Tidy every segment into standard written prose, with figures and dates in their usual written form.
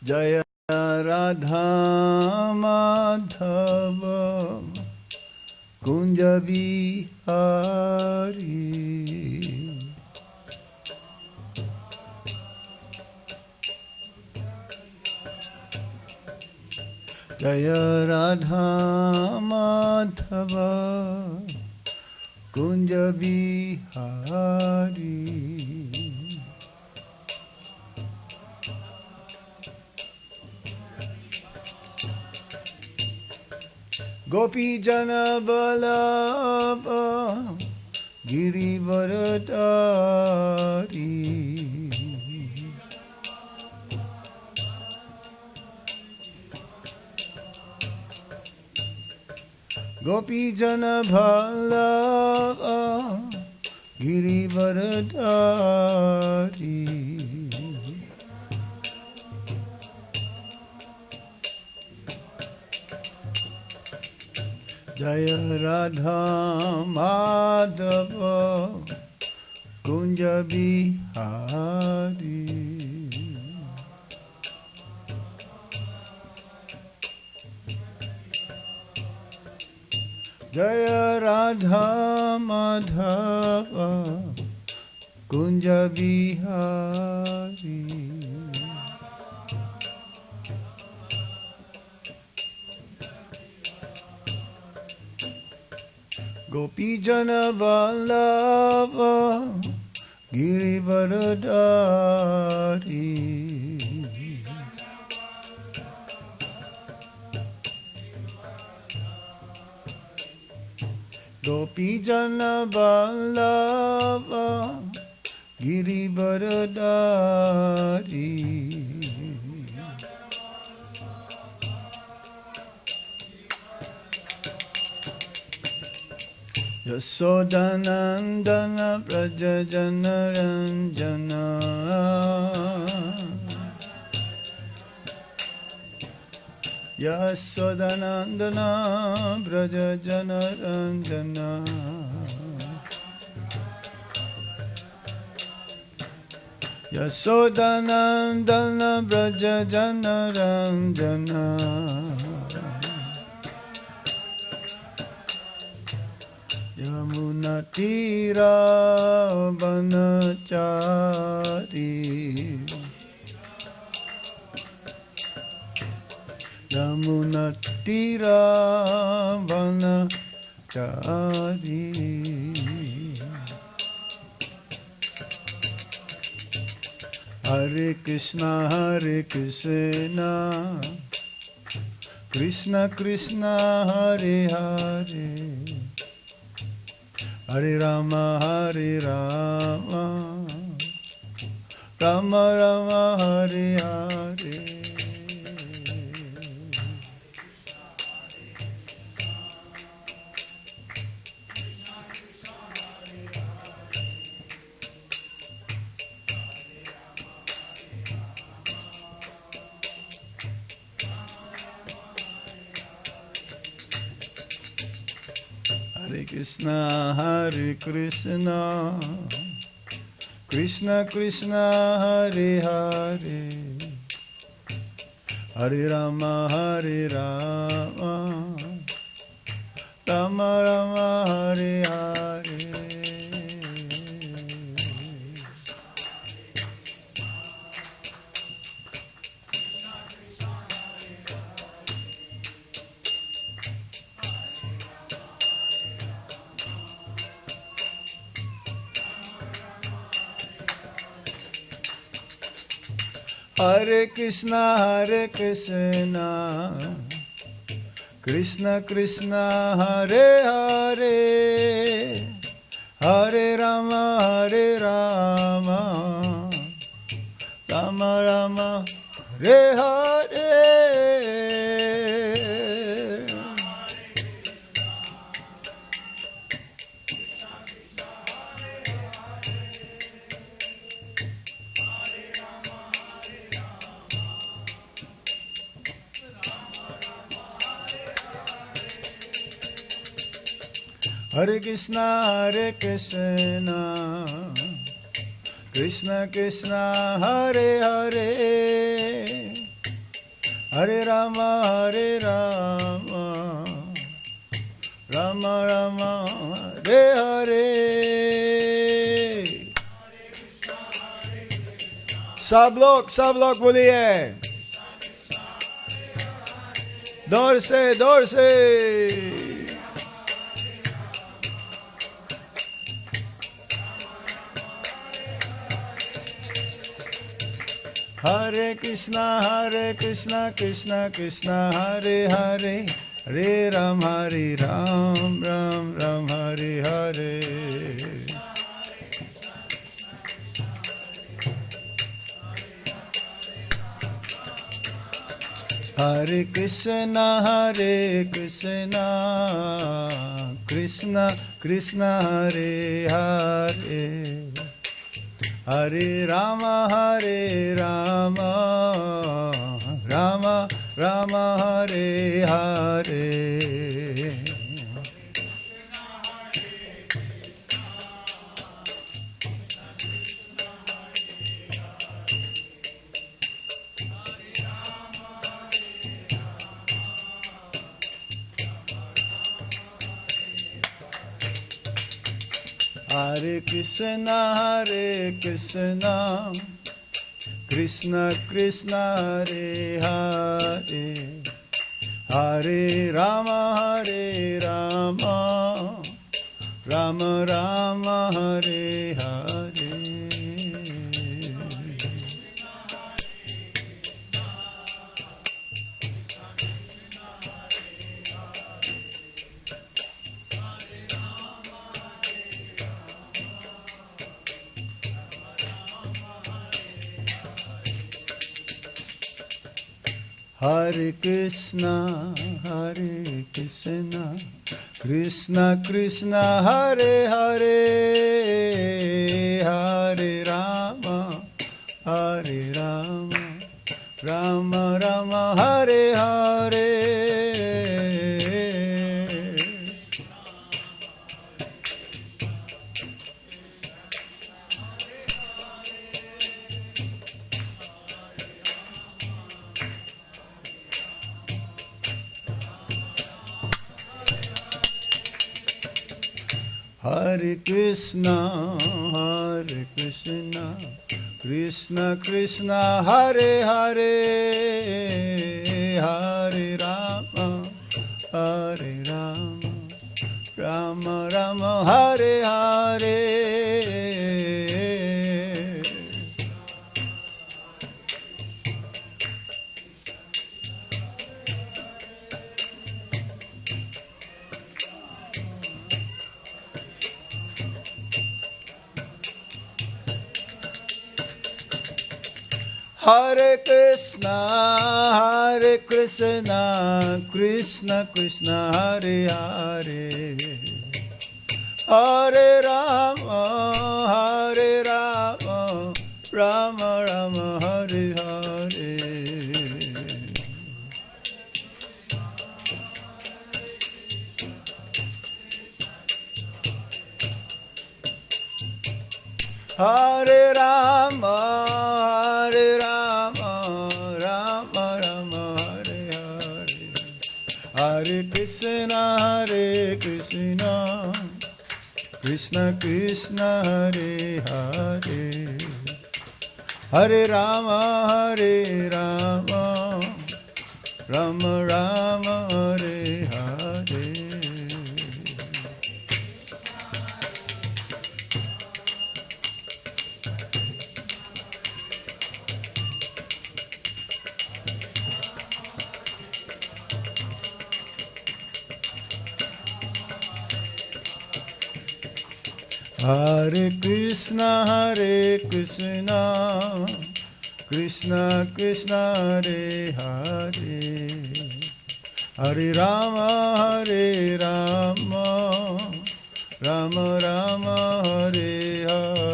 Jaya Radha Madhava Kunja Bihari Jaya Radha Madhava Kunja Bihari Gopi Jana Balaba Girivaradari Gopi Jana Balaba Girivaradari Jaya Radha Madhava Kunja Bihari Jaya Radha Madhava Kunja Bihari Gopi Jana Vallabha Girivaradari Gopi Jana Vallabha Girivaradari Yasodanandana Braja Janaranjana Yasodanandana Braja Janaranjana Yasodanandana Braja Janaranjana Yamuna Tira Vanachari Yamuna Tira Vanachari Hare Krishna Krishna Krishna Hare Hare Hare Rama Rama Rama Hare Hare Hare Krishna Krishna Krishna Hare Hare Hare Rama Rama Rama Hare Hare Hare Krishna Krishna Krishna Hare Hare Hare Rama Rama Rama Hare Hare Hare Krishna Krishna Krishna Hare Hare Hare Rama, Hare Rama, Rama Rama, Hare Hare. सब लोग बोलिए, दौड़ से Hare Krishna, Krishna Krishna, Hare Hare, Hare Ram, Ram Ram, Hare Hare. Hare Krishna, Krishna Krishna, Hare Hare, Hare Rama, Rama Rama, Hare Hare. Hare Krishna, Krishna Krishna, Hare Hare, Hare Rama, Rama Rama, Hare Hare. Hare Krishna, Krishna Krishna, Hare Hare, Hare Rama, Rama Rama, Hare Hare. Hare Krishna, Krishna Krishna, Hare Hare, Hare Rama, Rama Rama, Hare Hare. Hare Krishna, Krishna Krishna, Hare Hare, Hare Rama, Rama Rama, Hare Hare. Hare Rama, Rama Rama, Hare Hare, Hare Krishna, Krishna Krishna, Hare Hare, Hare Rama, Rama Rama, Hare Hare. Hare Krishna, Krishna Krishna, Hare Hare, Hare Rama, Rama Rama, Hare Hare.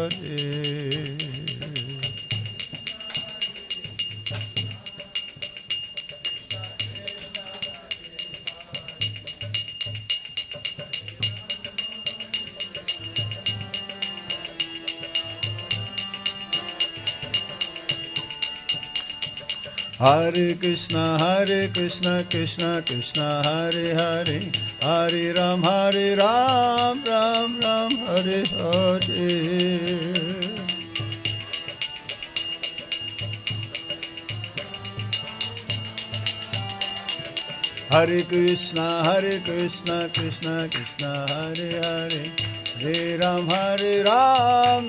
Hare Krishna, Krishna Krishna, Hare Hare, Hare Ram, Ram Ram, Hare Hare. Hare Krishna, Krishna Krishna, Hare Hare, Hare Ram,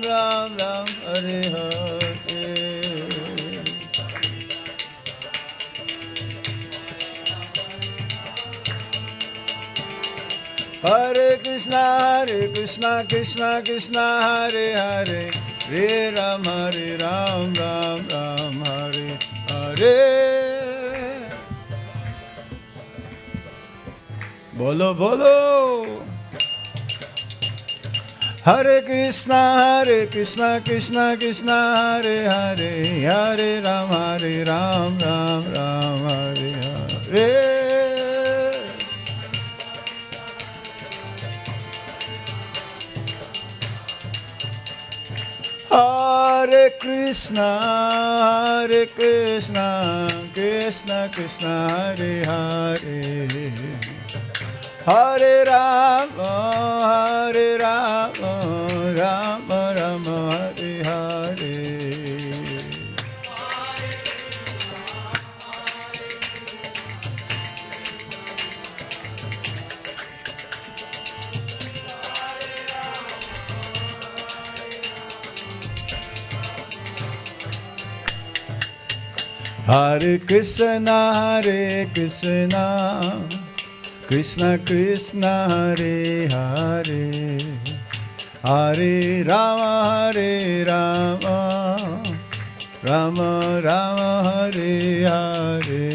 Ram Ram, Hare Hare. Hare Krishna, Krishna Krishna, Hare Hare, Hare Ram, Ram Ram, Hare Hare. Bolo bolo. Hare Krishna, Krishna Krishna, Hare Hare, Hare Ram, Ram Ram, Hare Hare. Hare Krishna, Krishna Krishna, Hare Hare, Hare Rama, Rama Rama, Hare Hare. Hare Krishna, Krishna Krishna, Hare Hare, Hare Rama, Rama Rama, Hare Hare.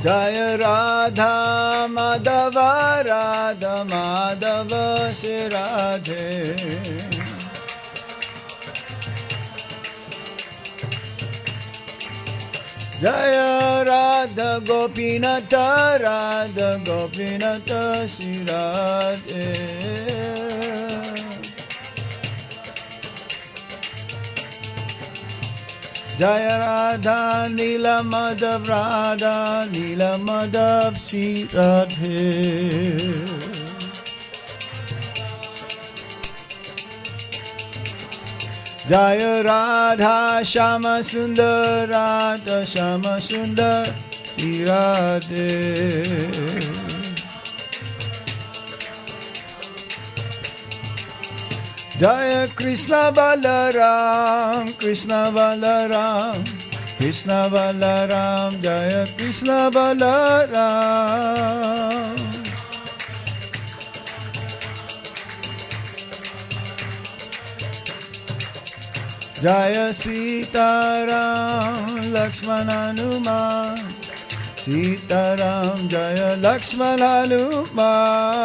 Jaya Radha Madhava, Radha Madhava, Shri Radhe. Jaya Radha Gopinatha, Radha Gopinatha, Shri Radhe. Jaya Radha Nila Madhav, Radha Nila Madhav, Shri Radhe. Jaya Radha Shama Sundar, Radha Shama Sundar, Shri Radhe. Jaya Krishna Balaram, Krishna Balaram, Krishna Balaram, Jaya Krishna Balaram. Jaya Sitaram, Lakshmana Hanuman, Sitaram, Jaya Lakshmana Hanuman.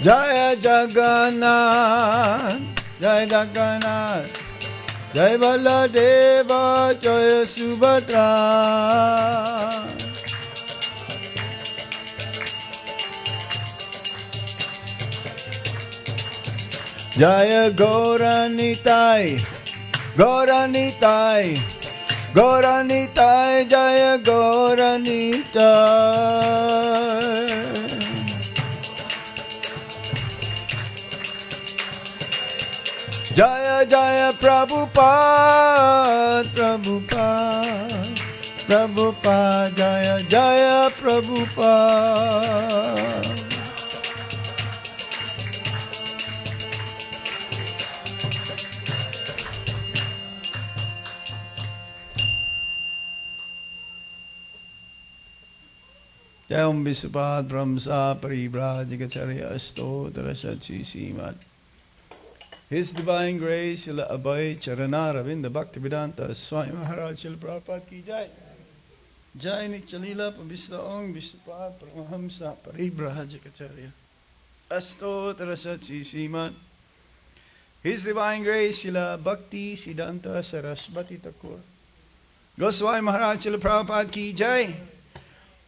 Jaya Jagannath, Jaya Jagannath, Jaya Baladeva, Jaya Subhadra. Jaya Gauranitai, Gauranitai, Gauranitai, Jaya Gauranitai. Jaya Jaya Prabhupada, Prabhupada, Prabhupada, Jaya Jaya Prabhupada. Jayam Visupad Brahmsa Parivrajikacharya Asto Darashachi Simat. His Divine Grace, Srila Abhay Charana Ravinda Bhaktivedanta Swami Maharaj Srila Prabhupada Ki Jai. Jai Nichalila Pabhistaong Vishnupada Paramahamsa Paribrahajikacharya Astotra Sachi Siman. His Divine Grace Srila Bhakti Siddhanta Saraswati Thakur Goswami Maharaj Srila Prabhupada Ki Jai.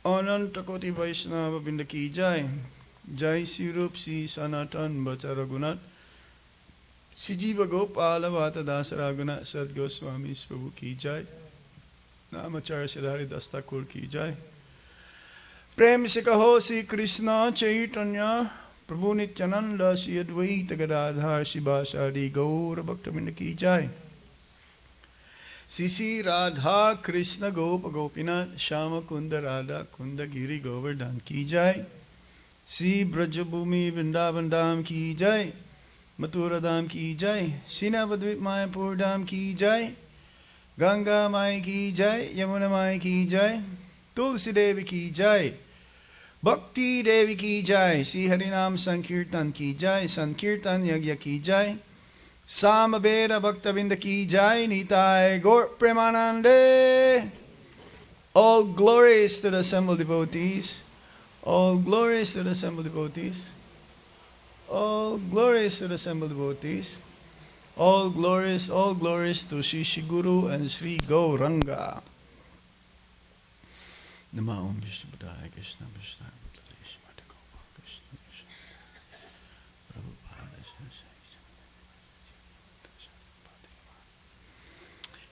Ananta Koti Vaishnava Vrinda Ki Jai. Jai Sri Rup Sri Sanatan Bhatta Raghunath Sri Jiva Gopala Vata Dasa Raghunath Sad Goswami Prabhu Ki Jai. Namacharya Sri Haridas Thakur Ki Jai. Prem se kaho Sri Krishna Chaitanya Prabhu Nityananda Sri Advaita Gadadhar Shivasadi Gaura Bhaktavinda Ki Jai. Sisi Radha Krishna Gopa Gopinath Shama Kunda Radha Kunda Giri Govardhan Ki Jai. Sri Brajabhumi Vrindavan Dham Ki Jai. Mathura Dham Ki Jai. Sinavadvip Mayapur Dham Ki Jai. Ganga Mai Ki Jai. Yamuna Mai Ki Jai. Tulsi Devi Ki Jai. Bhakti Devi Ki Jai. Sri Harinam Sankirtan Ki Jai. Sankirtan Yagya Ki Jai. Samaveda Bhaktavinda Ki Jai. Nitai Gaur Premanande. All glories to the assembled devotees. All glories to the assembled devotees. All glories to the assembled devotees. All glories to Sri Guru and Sri Gauranga. Nama Om Vishnu Padaya Krishna Vishnu Padaya Krishna Krishna Prabhupada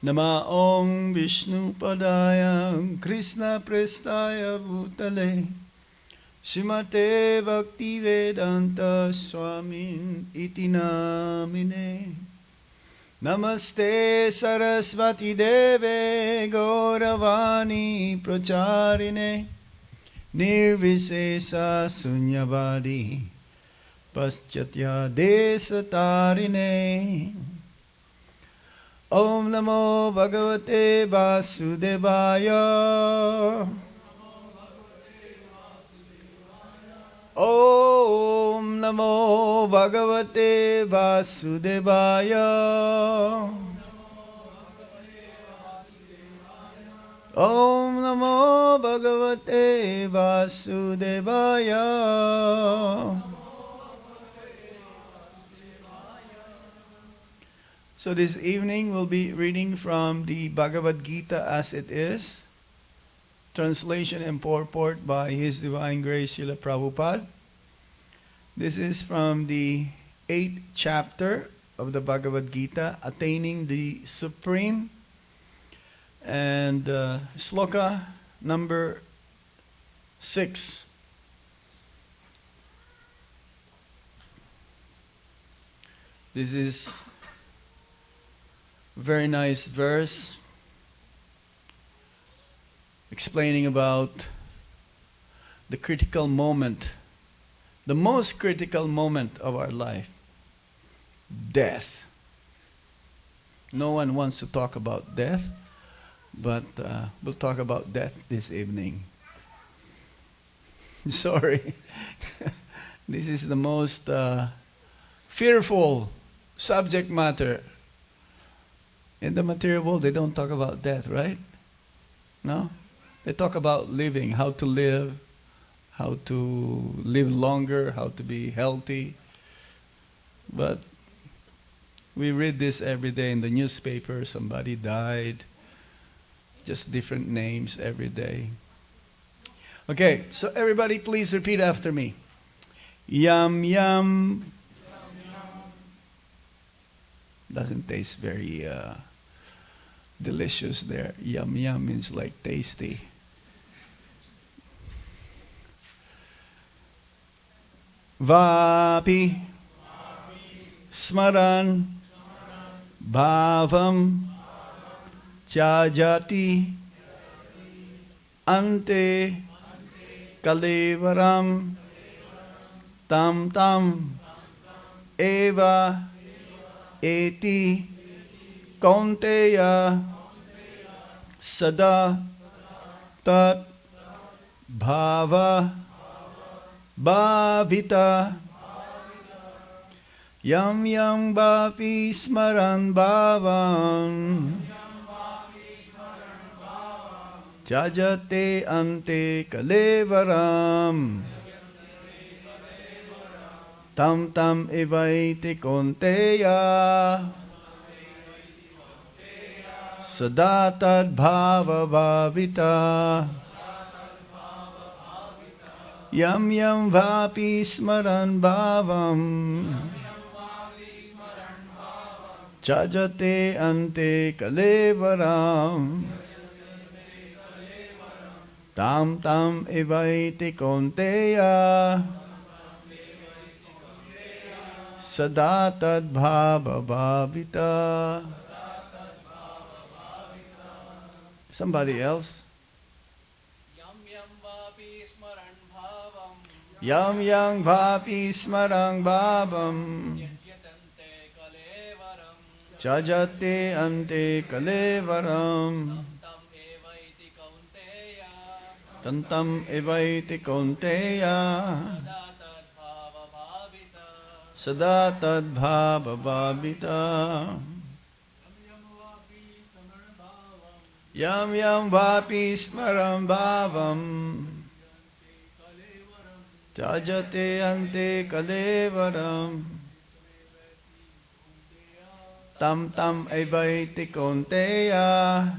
Nama Om Vishnu Padaya Krishna Prestaya Bhutale Srimate Bhakti Vedanta Swamin Iti Namine. Namaste Saraswati Deve Gauravani Pracharine Nirvisesa Sunyavadi Paschatya Desatarine. Om Namo Bhagavate Vasudevaya. Om Namo Bhagavate Vasudevaya. Om Namo Bhagavate Vasudevaya. So this evening we'll be reading from the Bhagavad Gita as it is. Translation and purport by His Divine Grace Srila Prabhupada. This is from the 8th chapter of the Bhagavad Gita, Attaining the Supreme, and sloka number 6. This is a very nice verse explaining about the critical moment, the most critical moment of our life, death. No one wants to talk about death, but we'll talk about death this evening. Sorry. This is the most fearful subject matter. In the material world, they don't talk about death, right? No? They talk about living, how to live longer, how to be healthy. But we read this every day in the newspaper. Somebody died. Just different names every day. Okay, so everybody please repeat after me. Yum, yum. Doesn't taste very delicious there. Yum, yum means like tasty. Vapi Smaran Bhavam Chajati Ante Kalevaram Tam Tam Eva Eti Kaunteya Sada Tat Bhava Bhavita Yam Yam Bhapi Smaran Bhavam Jajate ante kalevaram. Tam tam evaiti konteya. Sadatad bhava bhavita. Yam yam vapi smaran bhavam. Jajate ante kalevaram. Tam tam evaiti konteya. Sadatad bhava bhavita. Somebody else. Yam yam vapi smarang bhavam. Jajate ante kalevaram. Tantam evaiti konteya. Sada tad bhava bhavita. Yam yam vapi smaram bhavam. Jajate ante kalevaram. Tam tam evaiti konteya.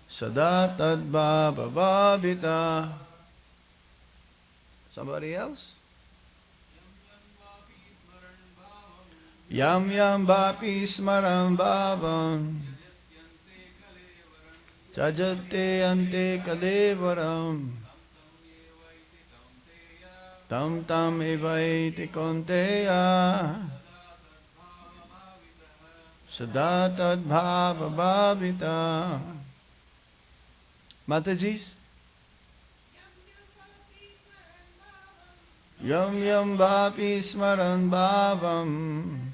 Sada tad bhava bhavita. Somebody else? Yam yam vapi smaram bhavam. Jajate ante kalevaram. Tam tam evaiti konteya. Sadatad bhava bhavita. Matajis? Yam yam vapi smaran bhavam.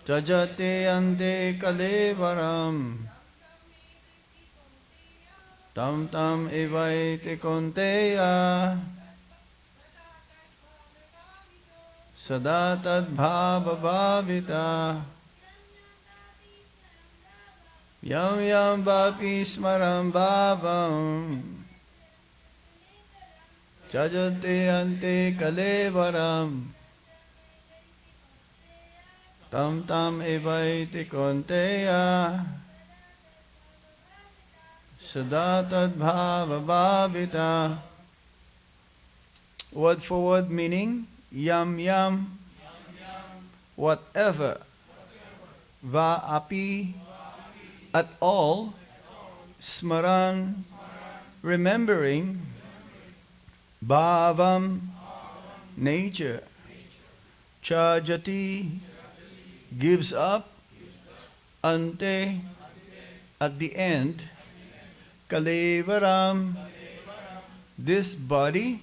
Jajate ante kalevaram. Tam tam evaiti konteya. Sadatad bhava bhavita. Yam yam vapi smaram bhavam. Jajate ante kalevaram. Tam tam evaiti konteya. Sadatad bhava bhavita. Word for word meaning. Yam yam. Whatever. Va api. At all. Smaran. Remembering. Bhavam. Nature. Chajati. Gives up. Ante. At the end. Kalevaram. This body.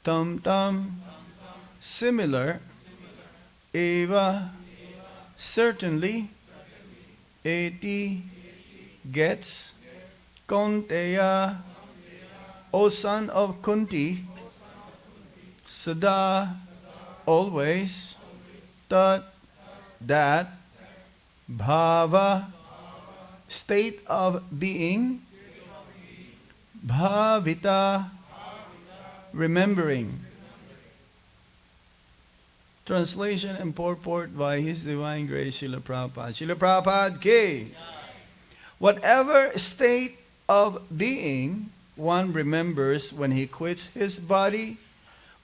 Tam tam. Similar. Eva. Certainly. Eti. Gets. Konteya. O son of Kunti. Sada. Always. Tat. That. Bhava. State of being. Bhavita. Remembering. Translation and purport by His Divine Grace Srila Prabhupada. Srila Prabhupada ki. Whatever state of being one remembers when he quits his body,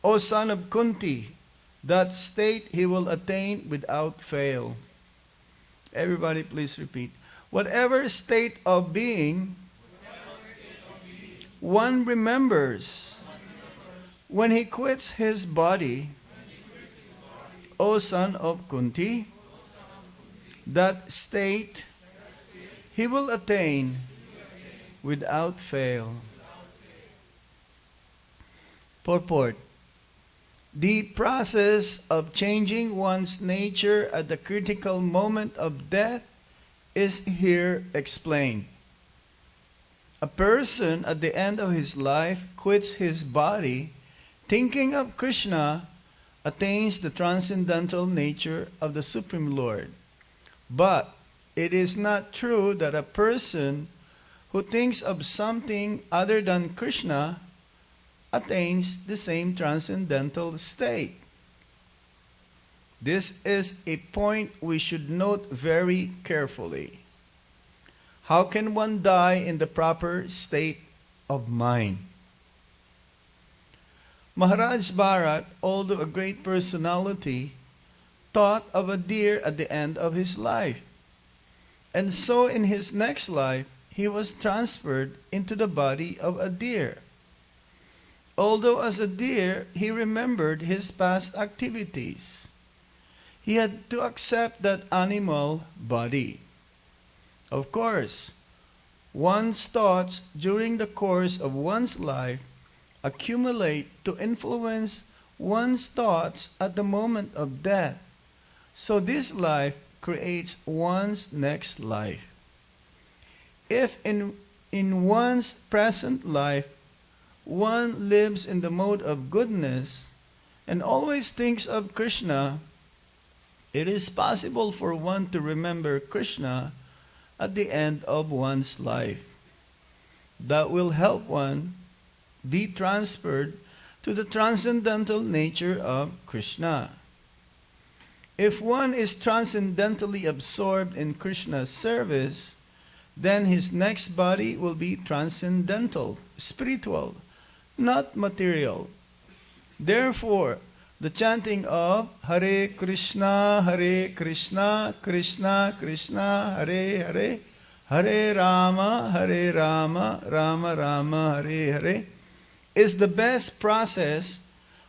O son of Kunti, that state he will attain without fail. Everybody please repeat. Whatever state of being one remembers when he quits his body, O son of Kunti, that state he will attain without fail. Purport. The process of changing one's nature at the critical moment of death is here explained. A person at the end of his life quits his body, thinking of Krishna, attains the transcendental nature of the Supreme Lord. But it is not true that a person who thinks of something other than Krishna attains the same transcendental state. This is a point we should note very carefully. How can one die in the proper state of mind? Maharaj Bharat, although a great personality, thought of a deer at the end of his life. And so in his next life, he was transferred into the body of a deer. Although as a deer, he remembered his past activities. He had to accept that animal body. Of course, one's thoughts during the course of one's life accumulate to influence one's thoughts at the moment of death. So this life creates one's next life. If in one's present life one lives in the mode of goodness and always thinks of Krishna, it is possible for one to remember Krishna at the end of one's life. That will help one be transferred to the transcendental nature of Krishna. If one is transcendentally absorbed in Krishna's service, then his next body will be transcendental, spiritual, not material. Therefore, the chanting of Hare Krishna, Krishna Krishna, Hare Hare, Hare Rama, Rama Rama, Hare Hare, is the best process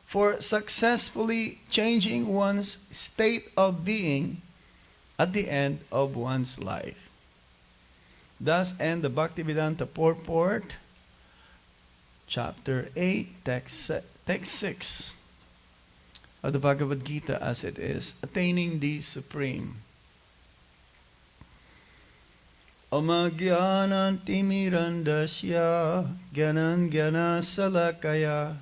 for successfully changing one's state of being at the end of one's life. Thus end the Bhaktivedanta purport, chapter 8, text 6 of the Bhagavad Gita as it is, attaining the Supreme. Amagyanantimirandasya gyanan gyana salakaya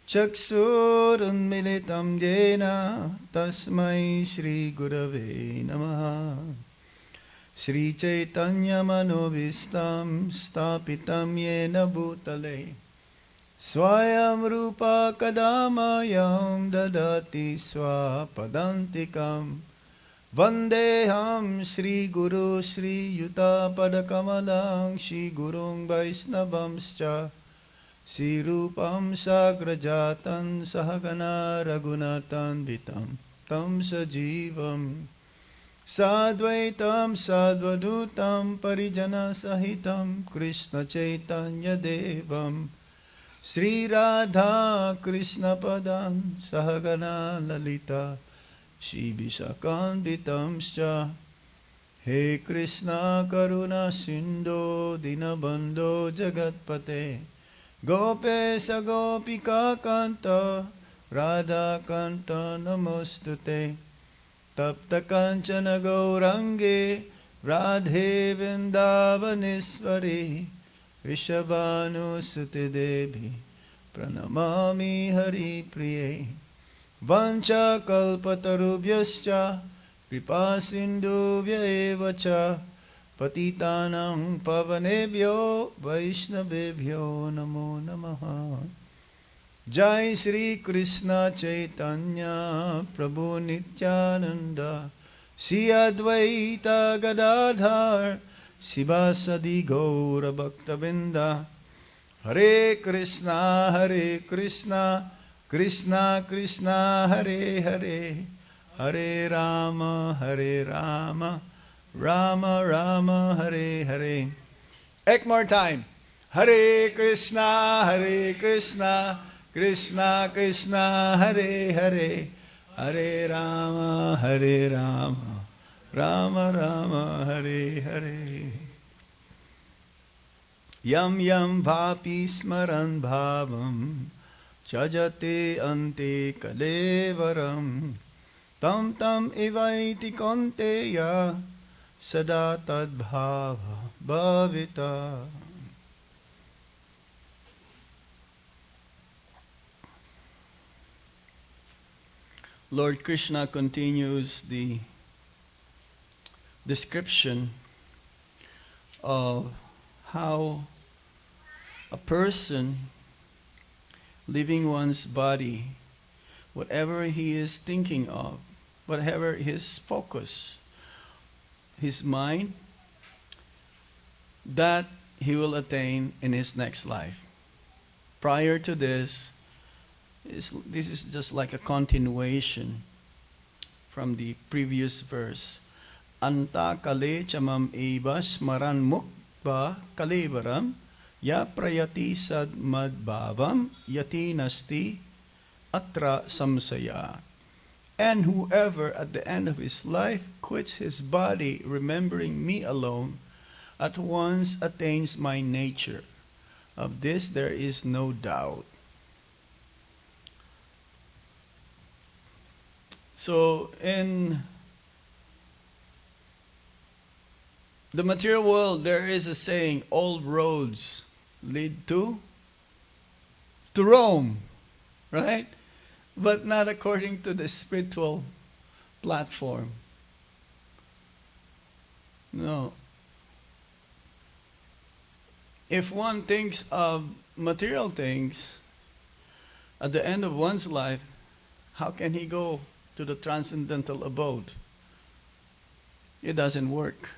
chaksurunmilitam yena tasmai Shri Gurave Namaha. Shri Chaitanya Manovistam Stapitam Yena Bhutale Swayam Rupa Kadamayam Dadati Swapadantikam Vandeham Shri Guru Shri Yuta Padakamalang Shri Gurung Vaisnavamscha Shri Rupam Sagrajatan Sahagana Raghunatan Vitam Tam Sajivam Sadvaitam Sadvadutam Parijana Sahitam Krishna Chaitanya Devam Sri Radha Krishna Padan Sahagana Lalita Shri Visakanditamscha. He Krishna Karuna Sindho Dinabandho Jagatpate Gopesa Gopika Kanta Radha Kanta Namostute Tapta Kanchana Gaurange Radhe Vindavaneswari Rishabhanu Sute Devi Pranamami Hari Priye Vancha Kalpatarubhyascha Kripa Sindhuvya Evacha Patitanam Pavanebhyo Vaishnavebhyo Namo Namaha. Jai Shri Krishna Chaitanya Prabhu Nityananda Shri Advaita Gadadhar Sivasadi Gaura Bhaktavinda. Hare Krishna Krishna Krishna Hare Hare, Hare Rama Rama Rama Hare Hare. Ek more time. Hare Krishna Krishna Krishna Hare Hare, Hare Rama Rama Rama Hare Hare. Yam yam bhapi smaran bhavam chajate ante kalevaram tam tam evaiti konteya sada tadbhava bhavita. Lord Krishna continues the description of how a person leaving one's body, whatever he is thinking of, whatever his focus, his mind, that he will attain in his next life. Prior to this is just like a continuation from the previous verse. Anta kale chamam eva smaran mukba kalevaram ya prayati sad madbhavam yati nasti atra samsaya. And whoever at the end of his life quits his body remembering me alone at once attains my nature. Of this there is no doubt. So in the material world, there is a saying, all roads lead to Rome, right? But not according to the spiritual platform. No. If one thinks of material things at the end of one's life, how can he go to the transcendental abode? It doesn't work.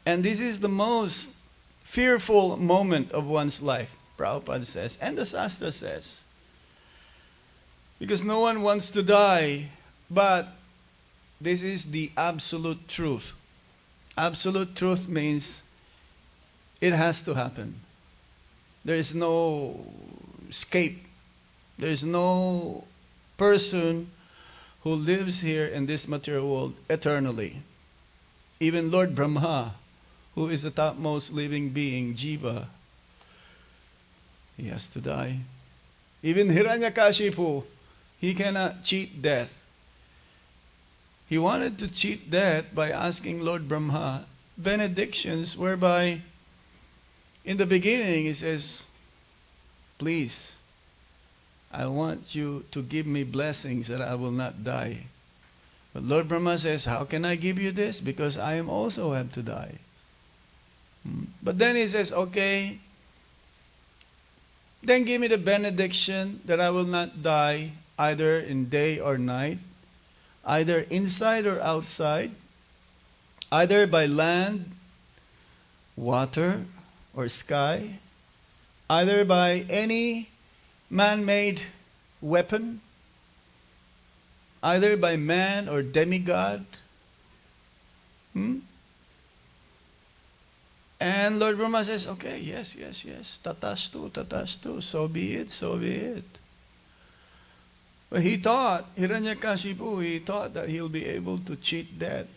And this is the most fearful moment of one's life, Prabhupada says, and the Shastra says. Because no one wants to die, but this is the absolute truth. Absolute truth means it has to happen. There is no escape. There is no person who lives here in this material world eternally. Even Lord Brahma, who is the topmost living being, Jiva, he has to die. Even Hiranyakashipu, he cannot cheat death. He wanted to cheat death by asking Lord Brahma benedictions whereby in the beginning he says, please, I want you to give me blessings that I will not die. But Lord Brahma says, how can I give you this? Because I am also have to die. But then he says, okay, then give me the benediction that I will not die either in day or night, either inside or outside, either by land, water, or sky, either by any man-made weapon, either by man or demigod. And Lord Brahma says, okay, yes, tatastu, so be it. But he thought, Hiranyakashipu, he thought that he'll be able to cheat death.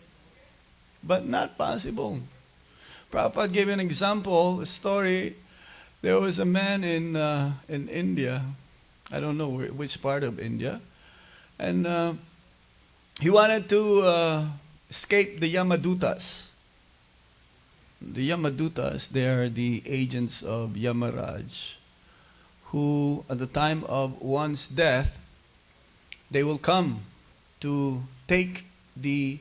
But not possible. Prabhupada gave an example, a story. There was a man in India, I don't know which part of India, and he wanted to escape the Yamadutas. The Yamadutas, they are the agents of Yamaraj, who at the time of one's death, they will come to take the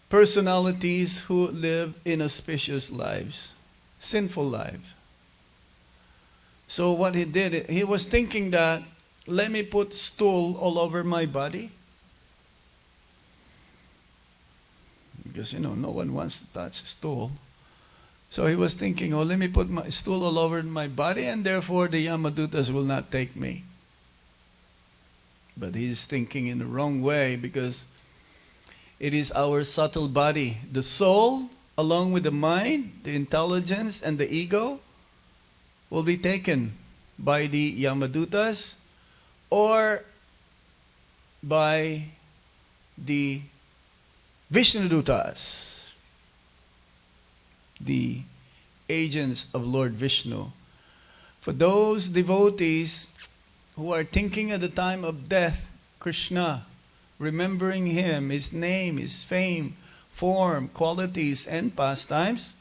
personalities who live inauspicious lives, sinful lives. So what he did, he was thinking that, let me put stool all over my body. Because, no one wants to touch stool. So he was thinking, let me put my stool all over my body and therefore the Yamadutas will not take me. But he is thinking in the wrong way because it is our subtle body, the soul, along with the mind, the intelligence, and the ego, will be taken by the Yamadutas or by the Vishnudutas, the agents of Lord Vishnu. For those devotees who are thinking at the time of death, Krishna, remembering him, his name, his fame, form, qualities, and pastimes,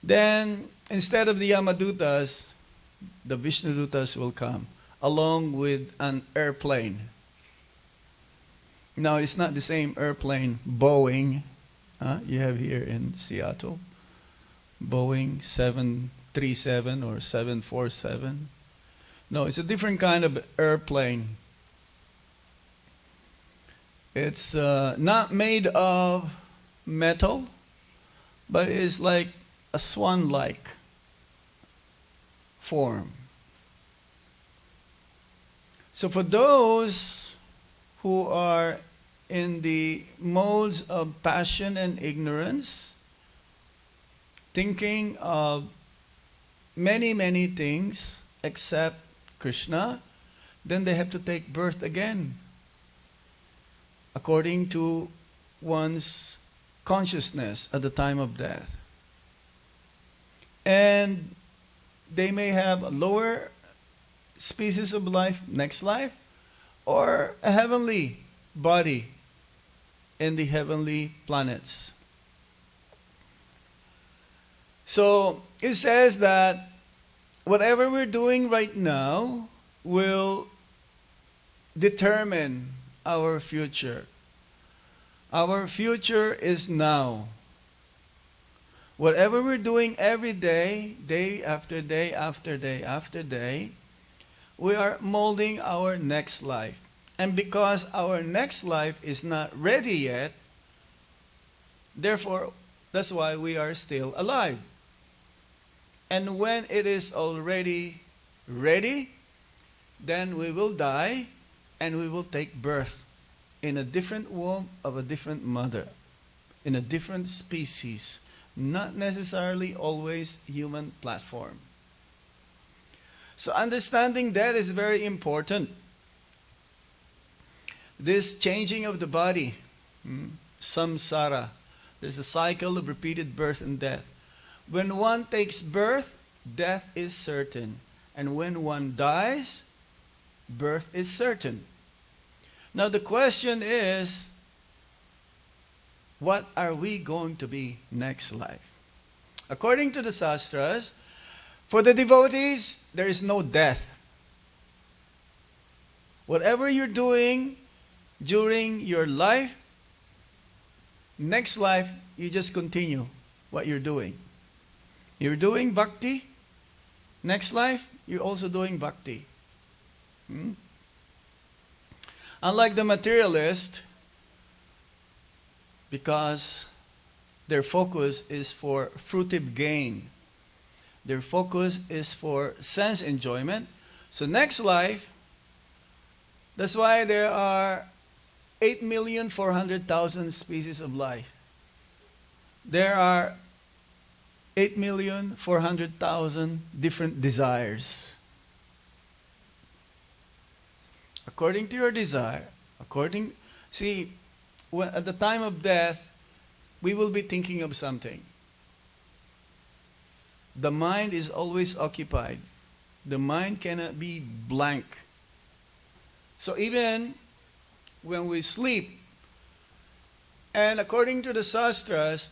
then instead of the Yamadutas, the Vishnudutas will come along with an airplane. No, it's not the same airplane, Boeing, you have here in Seattle. Boeing 737 or 747. No, it's a different kind of airplane. It's not made of metal, but it's like a swan-like form. So for those who are in the modes of passion and ignorance, thinking of many, many things except Krishna, then they have to take birth again, according to one's consciousness at the time of death. And they may have a lower species of life, next life, or a heavenly body in the heavenly planets. So it says that whatever we're doing right now will determine our future. Our future is now. Whatever we're doing every day, day after day after day after day, we are molding our next life. And because our next life is not ready yet, therefore, that's why we are still alive. And when it is already ready, then we will die and we will take birth in a different womb of a different mother, in a different species, not necessarily always human platform. So understanding that is very important. This changing of the body, samsara, there's a cycle of repeated birth and death. When one takes birth, death is certain. And when one dies, birth is certain. Now the question is, what are we going to be next life? According to the Shastras, for the devotees, there is no death. Whatever you're doing during your life, next life, you just continue what you're doing. You're doing bhakti, next life, you're also doing bhakti. Unlike the materialist, because their focus is for fruitive gain, their focus is for sense enjoyment. So next life, that's why there are 8,400,000 species of life. There are 8,400,000 different desires. According to your desire, when, at the time of death, we will be thinking of something. The mind is always occupied. The mind cannot be blank. So even when we sleep, and according to the Shastras,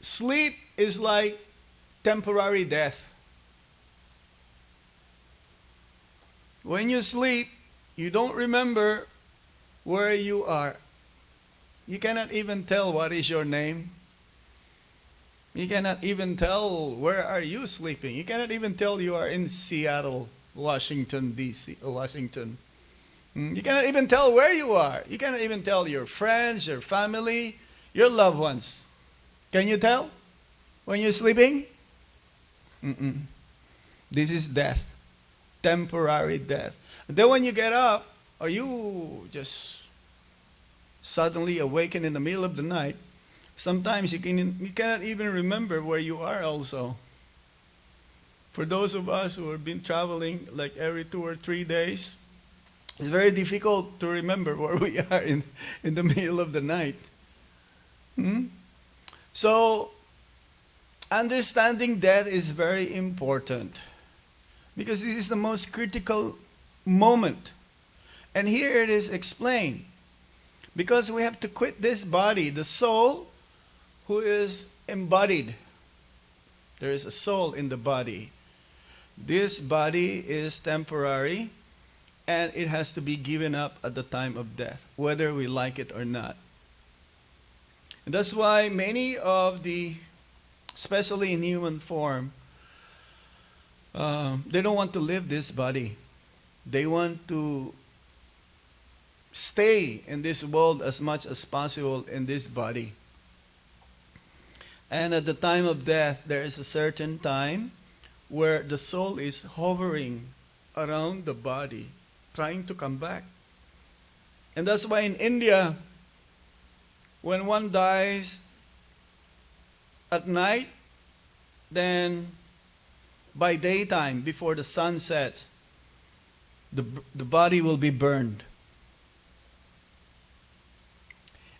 sleep is like temporary death. When you sleep, you don't remember where you are. You cannot even tell what is your name. You cannot even tell where are you sleeping. You cannot even tell you are in Seattle, Washington, D.C., Washington. You cannot even tell where you are. You cannot even tell your friends, your family, your loved ones. Can you tell when you're sleeping? This is death. Temporary death. And then when you get up, or you just suddenly awaken in the middle of the night, sometimes you cannot even remember where you are also. For those of us who have been traveling like every 2 or 3 days, it's very difficult to remember where we are in the middle of the night. So, understanding that is very important, because this is the most critical moment. And here it is explained. Because we have to quit this body, the soul who is embodied. There is a soul in the body. This body is temporary, and it has to be given up at the time of death, whether we like it or not. And that's why many of the, especially in human form, they don't want to live this body. They want to stay in this world as much as possible in this body. And at the time of death, there is a certain time where the soul is hovering around the body, trying to come back. And that's why in India, when one dies at night, then by daytime, before the sun sets, the body will be burned.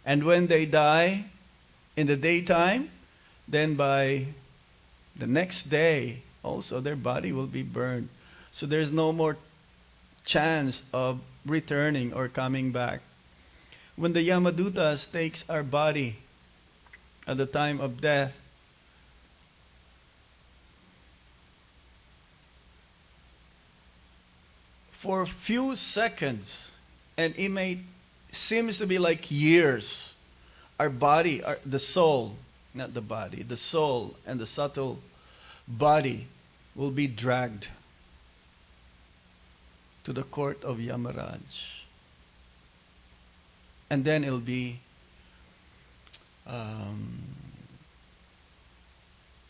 And when they die in the daytime, then by the next day, also their body will be burned. So there's no more chance of returning or coming back. When the Yamadutas takes our body at the time of death, for a few seconds, and it may seems to be like years, our body, the soul, not the body, the soul and the subtle body will be dragged to the court of Yamaraj. And then it'll be,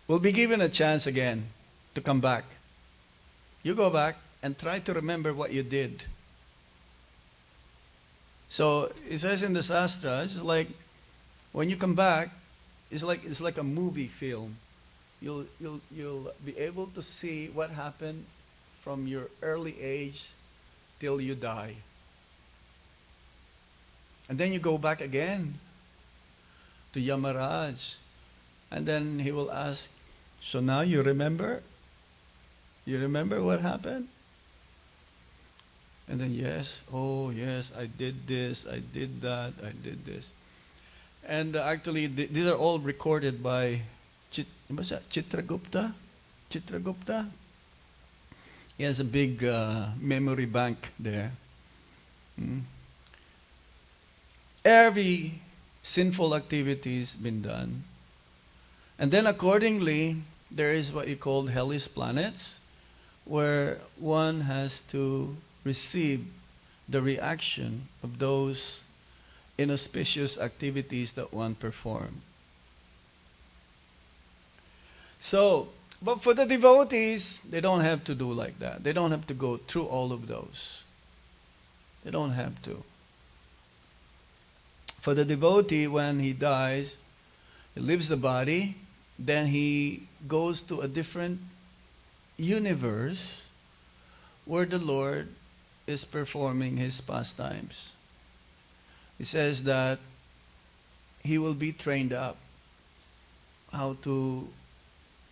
we'll be given a chance again to come back. You go back and try to remember what you did. So it says in the Shastra, it's like when you come back, it's like a movie film. You'll be able to see what happened from your early age till you die. And then you go back again to Yamaraj. And then he will ask, so now you remember? You remember what happened? And then yes, oh yes, I did this, I did that, I did this. And actually, these are all recorded by Chitragupta. Chitragupta. He has a big memory bank there. Every sinful activity has been done. And then accordingly, there is what you call hellish planets, where one has to receive the reaction of those inauspicious activities that one performed. So, but for the devotees, they don't have to do like that. They don't have to go through all of those. They don't have to. For the devotee, when he dies, he leaves the body, then he goes to a different universe where the Lord is performing his pastimes. He says that he will be trained up how to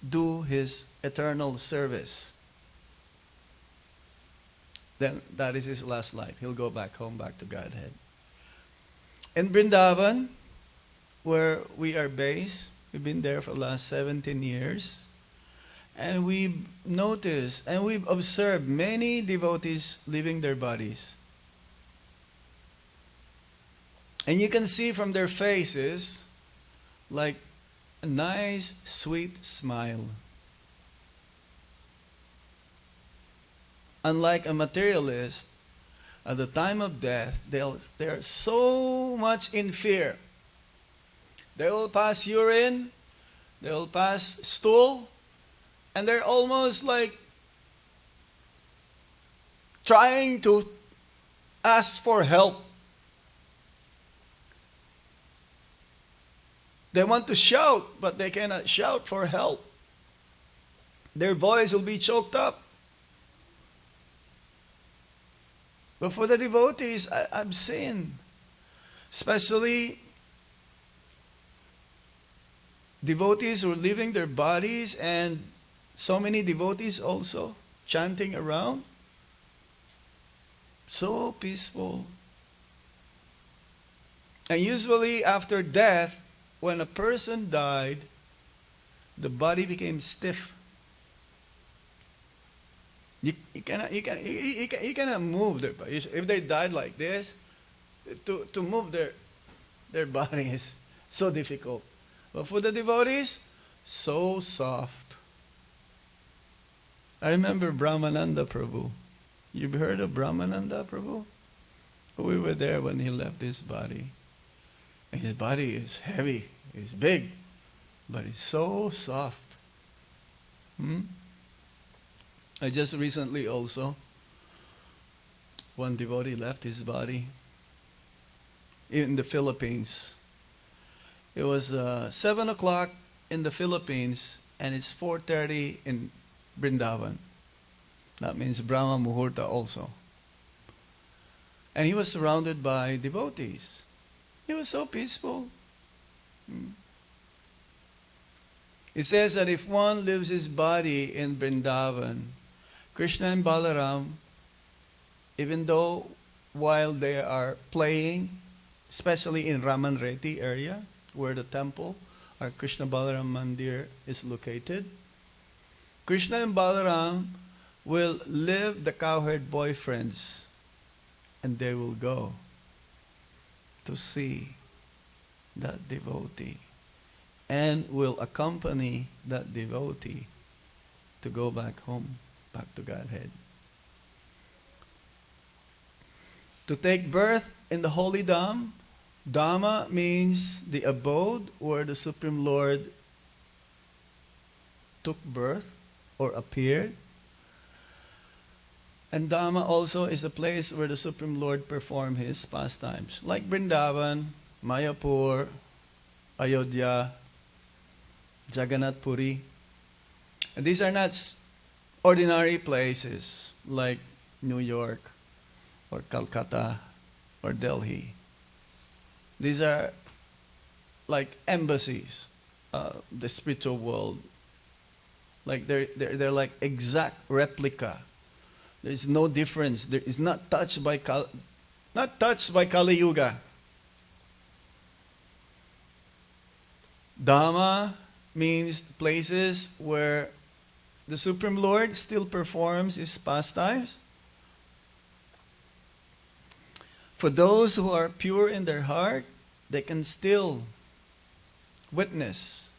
do his eternal service. Then that is his last life. He'll go back home, back to Godhead. In Vrindavan, where we are based, we've been there for the last 17 years, and we've noticed and we've observed many devotees leaving their bodies. And you can see from their faces like a nice, sweet smile. Unlike a materialist, at the time of death, they're so much in fear. They will pass urine, they will pass stool, and they're almost like trying to ask for help. They want to shout, but they cannot shout for help. Their voice will be choked up. But for the devotees, I've seen, especially devotees who are leaving their bodies, and so many devotees also chanting around. So peaceful. And usually after death, when a person died, the body became stiff. You cannot move their bodies. If they died like this, to move their body is so difficult. But for the devotees, so soft. I remember Brahmananda Prabhu. You've heard of Brahmananda Prabhu? We were there when he left his body. And his body is heavy, it's big, but it's so soft. I just recently also, one devotee left his body in the Philippines. It was 7 o'clock in the Philippines, and it's 4:30 in Vrindavan. That means Brahma Muhurta also. And he was surrounded by devotees. It was so peaceful. It says that if one leaves his body in Vrindavan, Krishna and Balaram, even though while they are playing, especially in Ramanreti area, where the temple, our Krishna Balaram Mandir is located, Krishna and Balaram will leave the cowherd boyfriends and they will go to see that devotee and will accompany that devotee to go back home, back to Godhead. To take birth in the holy Dham, Dhamma means the abode where the Supreme Lord took birth or appeared. And Dhamma also is the place where the Supreme Lord performed his pastimes. Like Vrindavan, Mayapur, Ayodhya, Jagannath Puri. And these are not ordinary places like New York or Calcutta or Delhi. These are like embassies, the spiritual world. Like they're like exact replica. There is no difference. There is not touched by Kali Yuga. Dhamma means places where the Supreme Lord still performs his pastimes. For those who are pure in their heart, they can still witness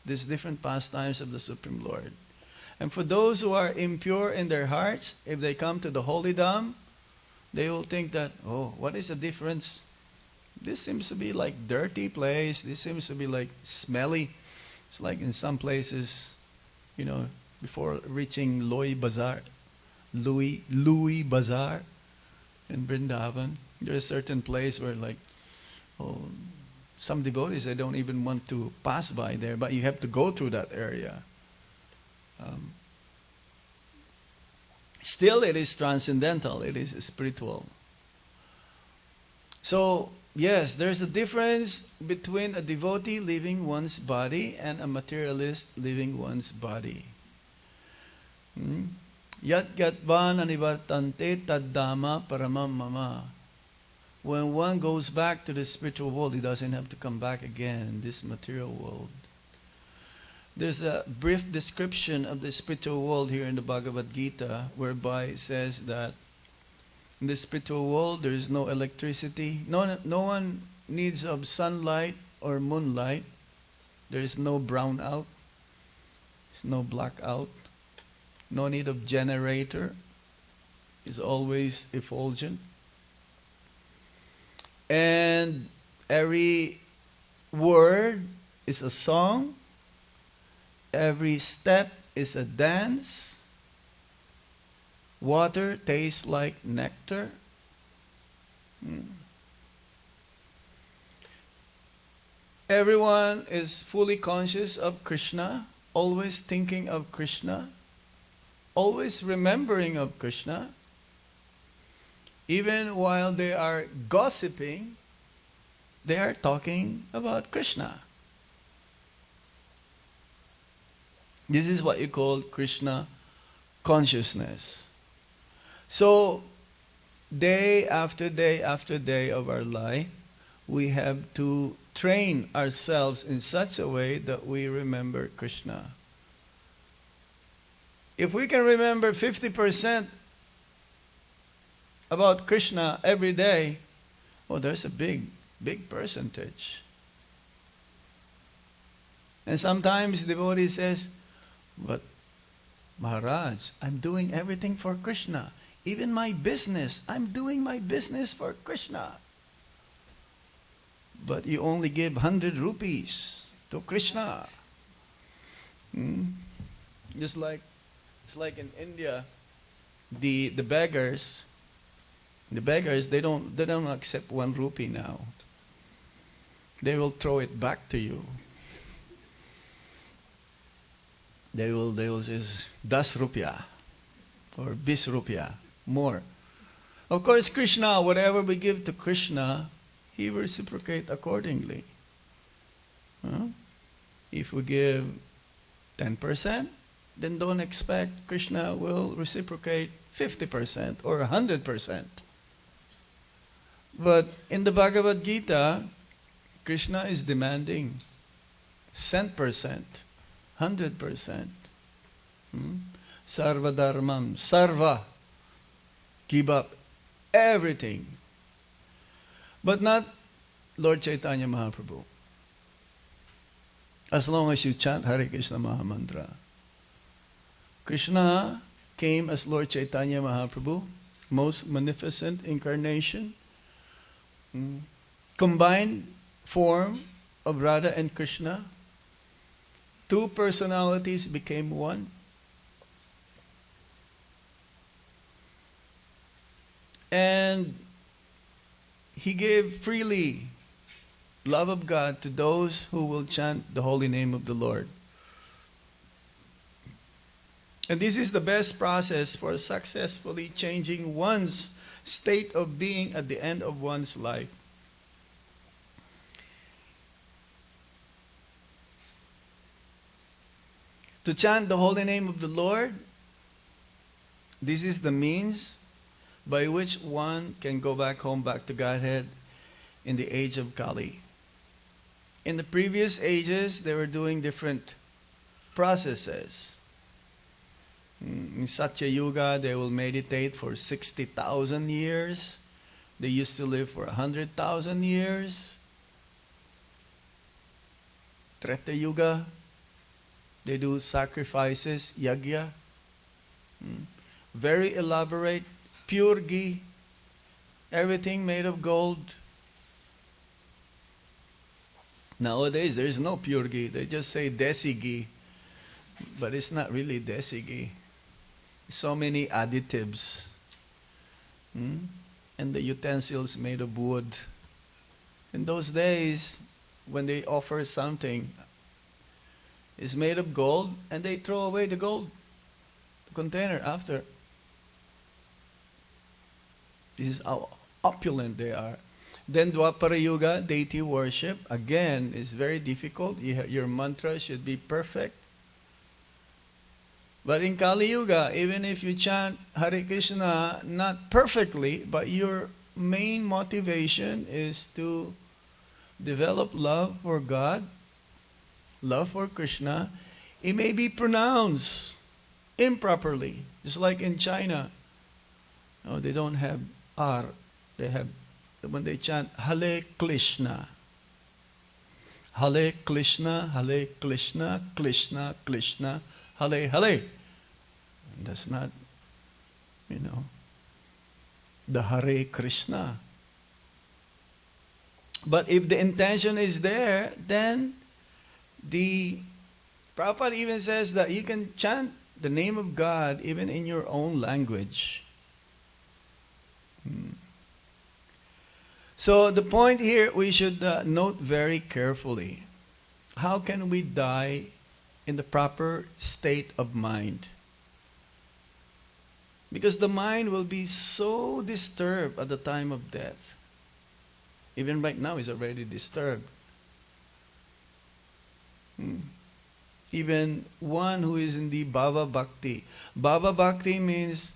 these different pastimes of the Supreme Lord. And for those who are impure in their hearts, if they come to the Holy Dham, they will think that, oh, what is the difference? This seems to be like dirty place. This seems to be like smelly. It's like in some places, before reaching Louis Bazaar in Vrindavan, there's a certain place where some devotees, they don't even want to pass by there, but you have to go through that area. Still, it is transcendental. It is spiritual. So, yes, there's a difference between a devotee leaving one's body and a materialist leaving one's body. Yat gatvan anivartante taddama paramam mama. When one goes back to the spiritual world, he doesn't have to come back again in this material world. There's a brief description of the spiritual world here in the Bhagavad Gita, whereby it says that in the spiritual world there is no electricity. No one needs of sunlight or moonlight. There is no brownout. There's no blackout. No need of generator. It's always effulgent. And every word is a song. Every step is a dance. Water tastes like nectar. Everyone is fully conscious of Krishna, always thinking of Krishna, always remembering of Krishna. Even while they are gossiping, they are talking about Krishna. This is what you call Krishna consciousness. So, day after day after day of our life, we have to train ourselves in such a way that we remember Krishna. If we can remember 50% about Krishna every day, oh, there's a big percentage. And sometimes the devotee says, but Maharaj, I'm doing everything for Krishna. Even my business, I'm doing my business for Krishna. But you only give 100 rupees to Krishna. Just like, it's like in India, the beggars, they don't accept 1 rupee now. They will throw it back to you. They will say 10 rupiah or 20 rupiah more. Of course, Krishna, whatever we give to Krishna, He will reciprocate accordingly. If we give 10%, then don't expect Krishna will reciprocate 50% or 100%. But in the Bhagavad Gita, Krishna is demanding cent percent, 100%. Sarva dharmam, sarva, give up everything. But not Lord Chaitanya Mahaprabhu. As long as you chant Hare Krishna Mahamantra. Krishna came as Lord Chaitanya Mahaprabhu, most magnificent incarnation, combined form of Radha and Krishna. 2 personalities became one. And He gave freely love of God to those who will chant the holy name of the Lord. And this is the best process for successfully changing one's state of being at the end of one's life. To chant the holy name of the Lord, this is the means by which one can go back home, back to Godhead in the age of Kali. In the previous ages, they were doing different processes. In Satya Yuga, they will meditate for 60,000 years. They used to live for 100,000 years. Treta Yuga, they do sacrifices, yagya. Very elaborate, pure ghee, everything made of gold. Nowadays, there is no pure ghee. They just say desi ghee. But it's not really desi ghee. So many additives. And the utensils made of wood. In those days, when they offer something, it's made of gold, and they throw away the gold container after. This is how opulent they are. Then Dwapara Yuga, deity worship, again, is very difficult. Your mantra should be perfect. But in Kali Yuga, even if you chant Hare Krishna not perfectly, but your main motivation is to develop love for God, love for Krishna, it may be pronounced improperly. Just like in China. No, they don't have R. They have, when they chant Hare Krishna. Hare Krishna, Hare Krishna, Krishna, Krishna, Hare Hare. And that's not, the Hare Krishna. But if the intention is there, then the Prabhupada even says that you can chant the name of God even in your own language. So the point here we should note very carefully. How can we die in the proper state of mind? Because the mind will be so disturbed at the time of death. Even right now is already disturbed. Even one who is in the Bhava Bhakti. Bhava Bhakti means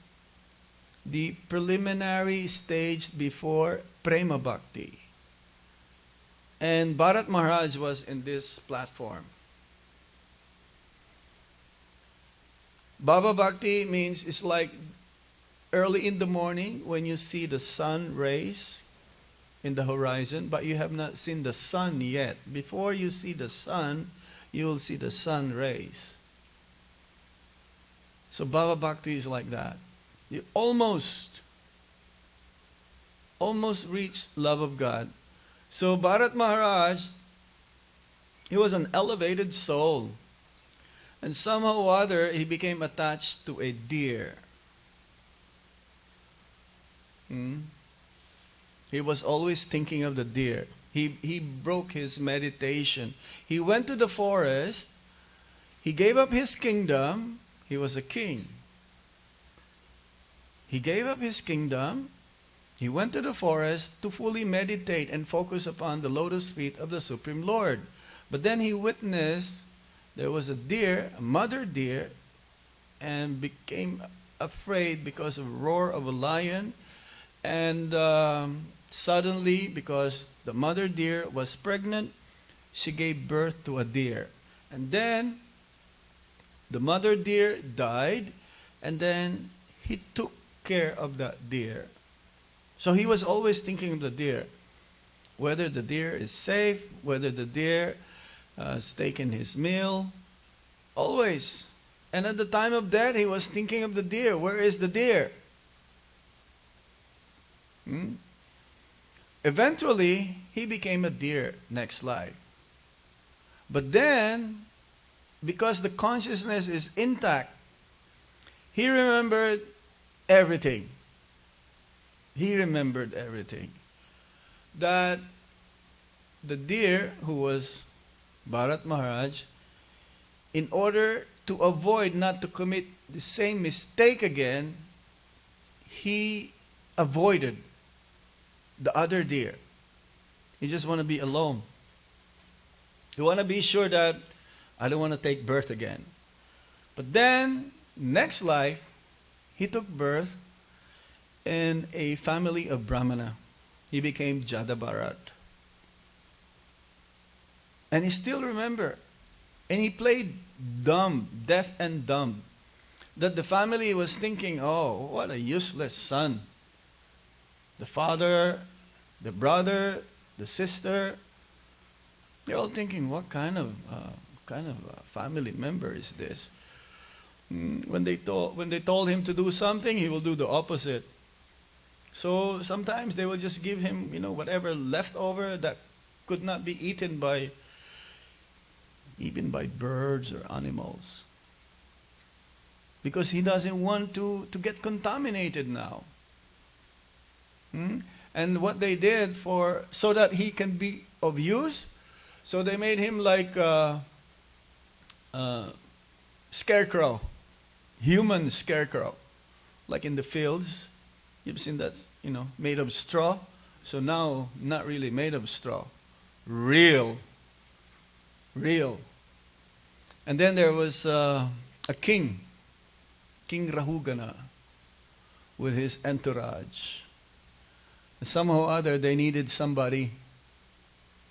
the preliminary stage before Prema Bhakti. And Bharat Maharaj was in this platform. Bhava Bhakti means it's like early in the morning when you see the sun rays in the horizon, but you have not seen the sun yet. Before you see the sun, you will see the sun rays. So Bhava Bhakti is like that. You almost reach love of God. So Bharat Maharaj, he was an elevated soul. And somehow or other, he became attached to a deer. He was always thinking of the deer. He broke his meditation. He went to the forest. He gave up his kingdom. He was a king. He gave up his kingdom. He went to the forest to fully meditate and focus upon the lotus feet of the Supreme Lord. But then he witnessed there was a deer, a mother deer, and became afraid because of the roar of a lion. And suddenly, because the mother deer was pregnant, she gave birth to a deer. And then the mother deer died, and then he took care of that deer. So he was always thinking of the deer, whether the deer is safe, whether the deer has taken his meal, always. And at the time of death, he was thinking of the deer. Where is the deer? Eventually, he became a deer next life. But then, because the consciousness is intact, he remembered everything. He remembered everything. That the deer, who was Bharat Maharaj, in order to avoid not to commit the same mistake again, he avoided the other deer. He just want to be alone. He want to be sure that I don't want to take birth again. But then, next life, he took birth in a family of Brahmana. He became Jadabharat. And he still remember. And he played dumb, deaf and dumb. That the family was thinking, oh, what a useless son. The father, the brother, the sister, they're all thinking, what kind of family member is this? When they told him to do something, he will do the opposite. So sometimes they will just give him, whatever leftover that could not be eaten even by birds or animals. Because he doesn't want to get contaminated now. And what they did so that he can be of use, so they made him like a scarecrow, human scarecrow, like in the fields. You've seen that, made of straw. So now, not really made of straw, real. And then there was a king, King Rahugana, with his entourage. And somehow or other, they needed somebody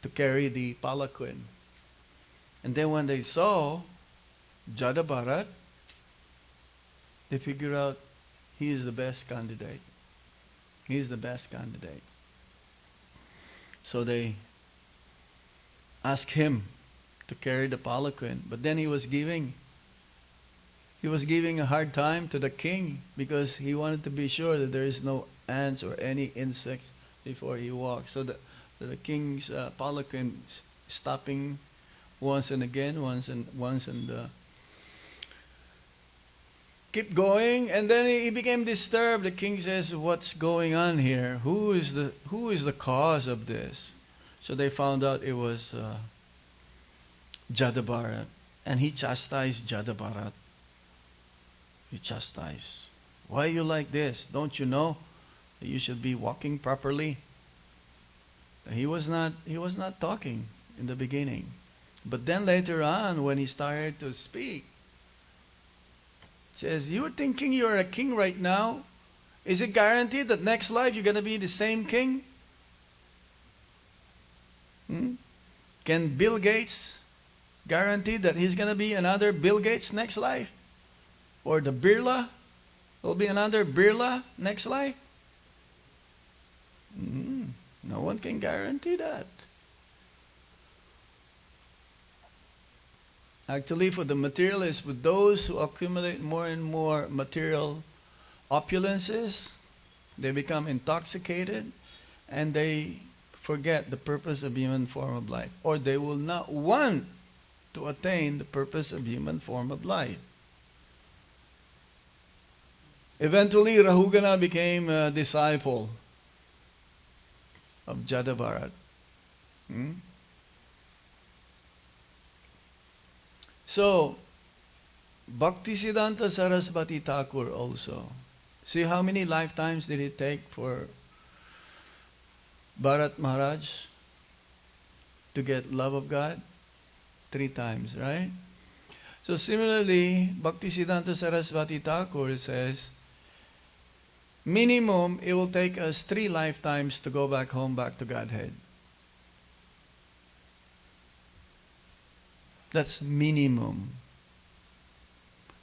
to carry the palanquin. And then when they saw Jadabharat, they figured out he is the best candidate. He is the best candidate. So they asked him to carry the palanquin. But then he was giving a hard time to the king because he wanted to be sure that there is no ants or any insects before he walks. So the king's palanquin stopping once and again, once and keep going, and then he became disturbed. The king says, "What's going on here? Who is the cause of this?" So they found out it was Jadabharat, and he chastised Jadabharat. He chastised. Why are you like this? Don't you know that you should be walking properly? He was not talking in the beginning, but then later on, when he started to speak, says, "You're thinking you're a king right now. Is it guaranteed that next life you're going to be the same king? Can Bill Gates guarantee that he's going to be another Bill Gates next life? Or the Birla? Will be another Birla next life? No one can guarantee that. Actually, for the materialists, with those who accumulate more and more material opulences, they become intoxicated and they forget the purpose of human form of life. Or they will not want to attain the purpose of human form of life. Eventually, Rahugana became a disciple of Jadavarat. So, Bhaktisiddhanta Saraswati Thakur also. See how many lifetimes did it take for Bharat Maharaj to get love of God? 3 times, right? So similarly, Bhaktisiddhanta Saraswati Thakur says, minimum, it will take us 3 lifetimes to go back home, back to Godhead. That's minimum.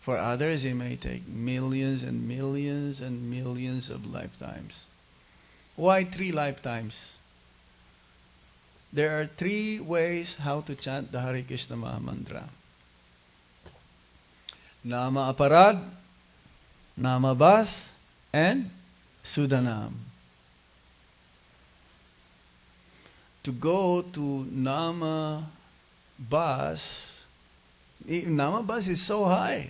For others, it may take millions and millions and millions of lifetimes. Why 3 lifetimes? There are 3 ways how to chant the Hare Krishna Maha Mantra. Nama Aparad, Nama Bas, and Sudanam. To go to Nama Bas is so high.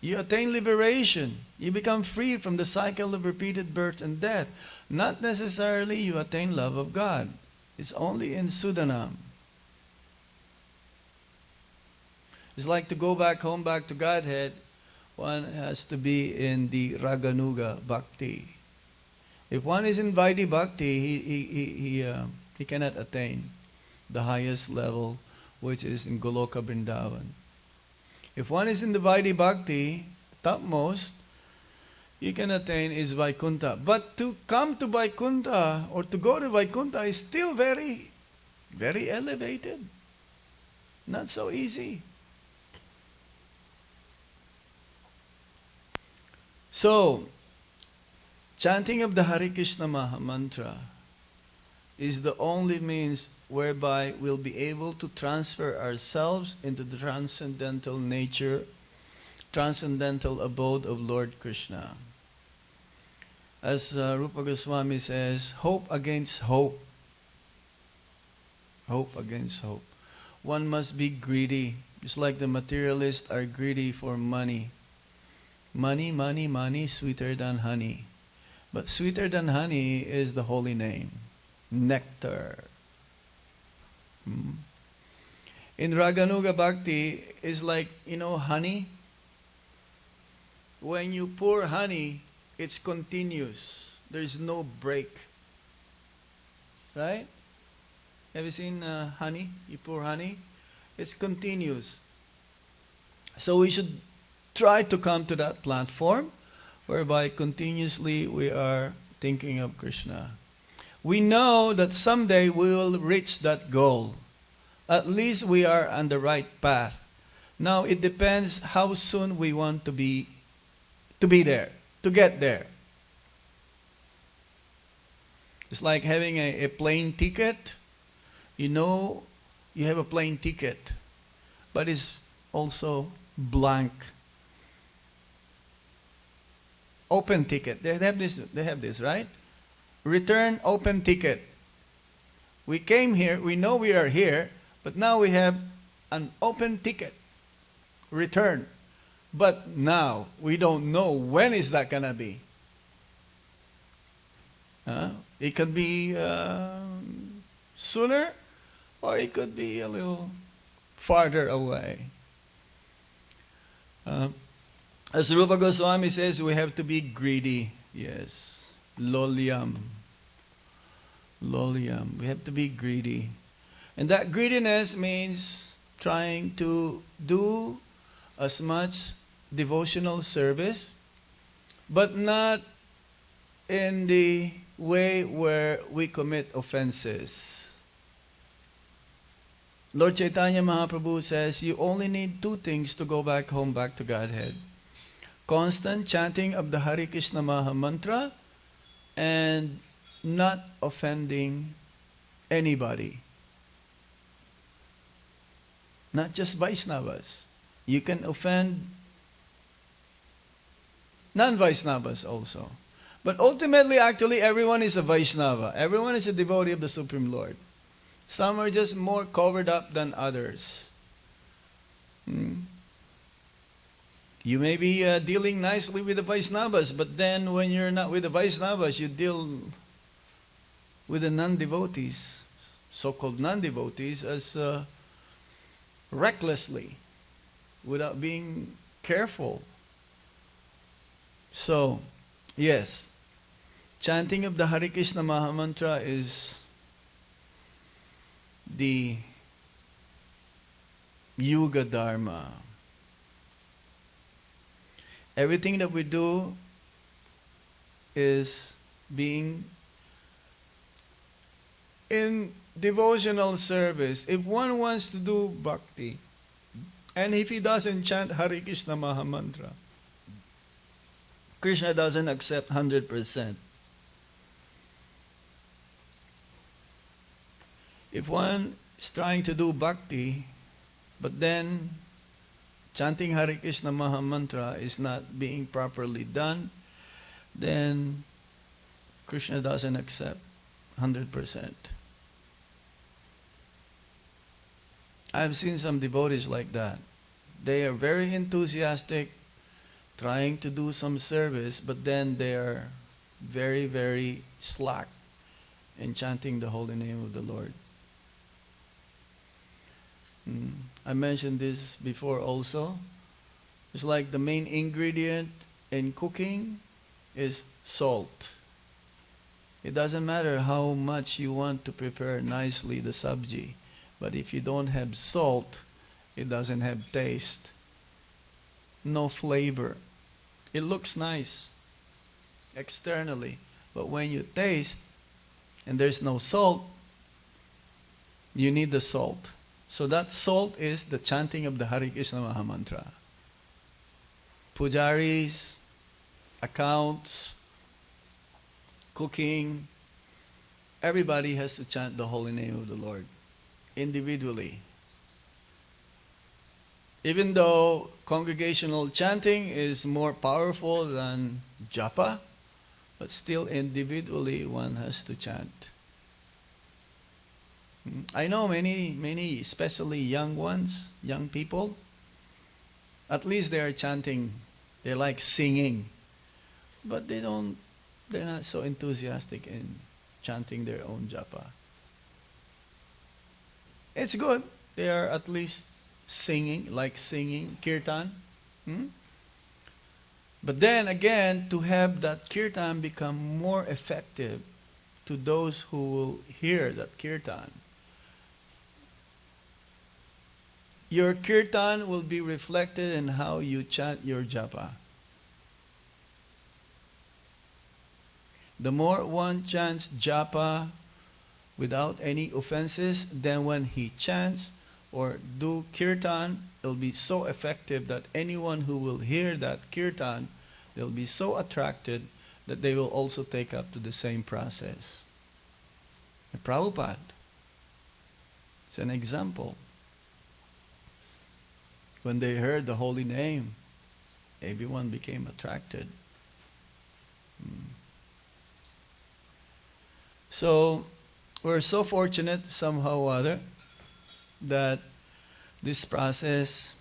You attain liberation. You become free from the cycle of repeated birth and death. Not necessarily you attain love of God. It's only in Sudanam. It's like to go back home, back to Godhead, one has to be in the Raganuga Bhakti. If one is in Vaidhi Bhakti, he cannot attain the highest level, which is in Goloka Vrindavan. If one is in the Vaidhi Bhakti, topmost, you can attain is Vaikuntha. But to come to Vaikuntha or to go to Vaikuntha is still very, very elevated. Not so easy. So, chanting of the Hare Krishna Maha Mantra is the only means whereby we'll be able to transfer ourselves into the transcendental nature, transcendental abode of Lord Krishna. As Rupa Goswami says, hope against hope. Hope against hope. One must be greedy, just like the materialists are greedy for money. Money, money, money, sweeter than honey. But sweeter than honey is the holy name. Nectar. In Raganuga Bhakti, is like, honey. When you pour honey, it's continuous. There's no break. Right? Have you seen honey? You pour honey. It's continuous. So we should try to come to that platform whereby continuously we are thinking of Krishna. We know that someday we will reach that goal. At least we are on the right path. Now it depends how soon we want to be there, to get there. It's like having a plane ticket. You have a plane ticket, but it's also blank. Open ticket. They have this, right? Return open ticket. We came here, we know we are here, but now we have an open ticket. Return. But now, we don't know when is that going to be. It could be sooner, or it could be a little farther away. As Rupa Goswami says, we have to be greedy. Yes. Lolyam. Lolyam. We have to be greedy. And that greediness means trying to do as much devotional service, but not in the way where we commit offenses. Lord Chaitanya Mahaprabhu says, you only need 2 things to go back home, back to Godhead. constant chanting of the Hare Krishna Maha Mantra and not offending anybody. Not just Vaishnavas. You can offend non-Vaishnavas also. But ultimately, actually, everyone is a Vaishnava. Everyone is a devotee of the Supreme Lord. Some are just more covered up than others. You may be dealing nicely with the Vaishnavas, but then when you're not with the Vaishnavas, you deal with the non-devotees, so-called non-devotees, as recklessly, without being careful. So, yes, chanting of the Hare Krishna Maha Mantra is the Yuga Dharma. Everything that we do is being in devotional service. If one wants to do bhakti, and if he doesn't chant Hare Krishna Maha Mantra, Krishna doesn't accept 100%. If one is trying to do bhakti, but then chanting Hare Krishna Maha Mantra is not being properly done, then Krishna doesn't accept 100%. I've seen some devotees like that. They are very enthusiastic, trying to do some service, but then they are very, very slack in chanting the holy name of the Lord. I mentioned this before also. It's like the main ingredient in cooking is salt. It doesn't matter how much you want to prepare nicely the sabji, but if you don't have salt, it doesn't have taste, no flavor. It looks nice externally, but when you taste and there's no salt, you need the salt. So that salt is the chanting of the Hare Krishna Maha Mantra. Pujaris, accounts, cooking, everybody has to chant the holy name of the Lord individually. Even though congregational chanting is more powerful than japa, but still individually one has to chant. I know many, especially young ones, young people, at least they are chanting, they like singing, but they're not so enthusiastic in chanting their own japa. It's good, they are at least singing, kirtan. But then again, to have that kirtan become more effective to those who will hear that kirtan, your kirtan will be reflected in how you chant your japa. The more one chants japa without any offenses, then when he chants or do kirtan, it'll be so effective that anyone who will hear that kirtan, they'll be so attracted that they will also take up to the same process. And Prabhupada, it's an example. When they heard the holy name, everyone became attracted. So, we're so fortunate somehow or other that this process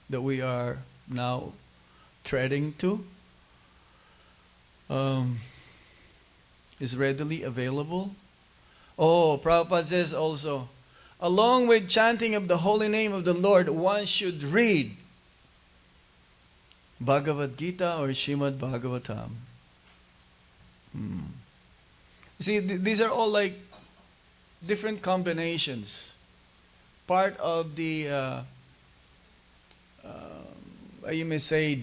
that we are now treading to is readily available. Oh, Prabhupada says also, along with chanting of the holy name of the Lord, one should read Bhagavad Gita or Srimad Bhagavatam. See, these are all like different combinations. Part of the, you may say,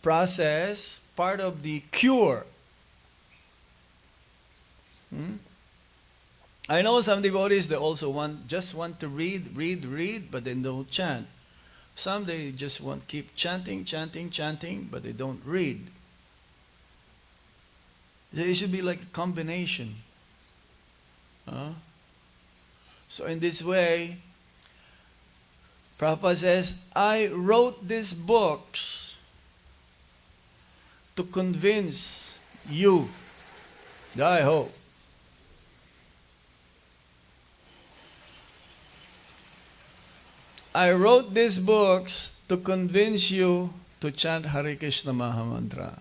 process, part of the cure. I know some devotees, they also just want to read, but then don't chant. Some they just want keep chanting, chanting, chanting, but they don't read. It should be like a combination. So in this way, Prabhupada says, I wrote these books to convince you. I hope. I wrote these books to convince you to chant Hare Krishna Maha Mantra.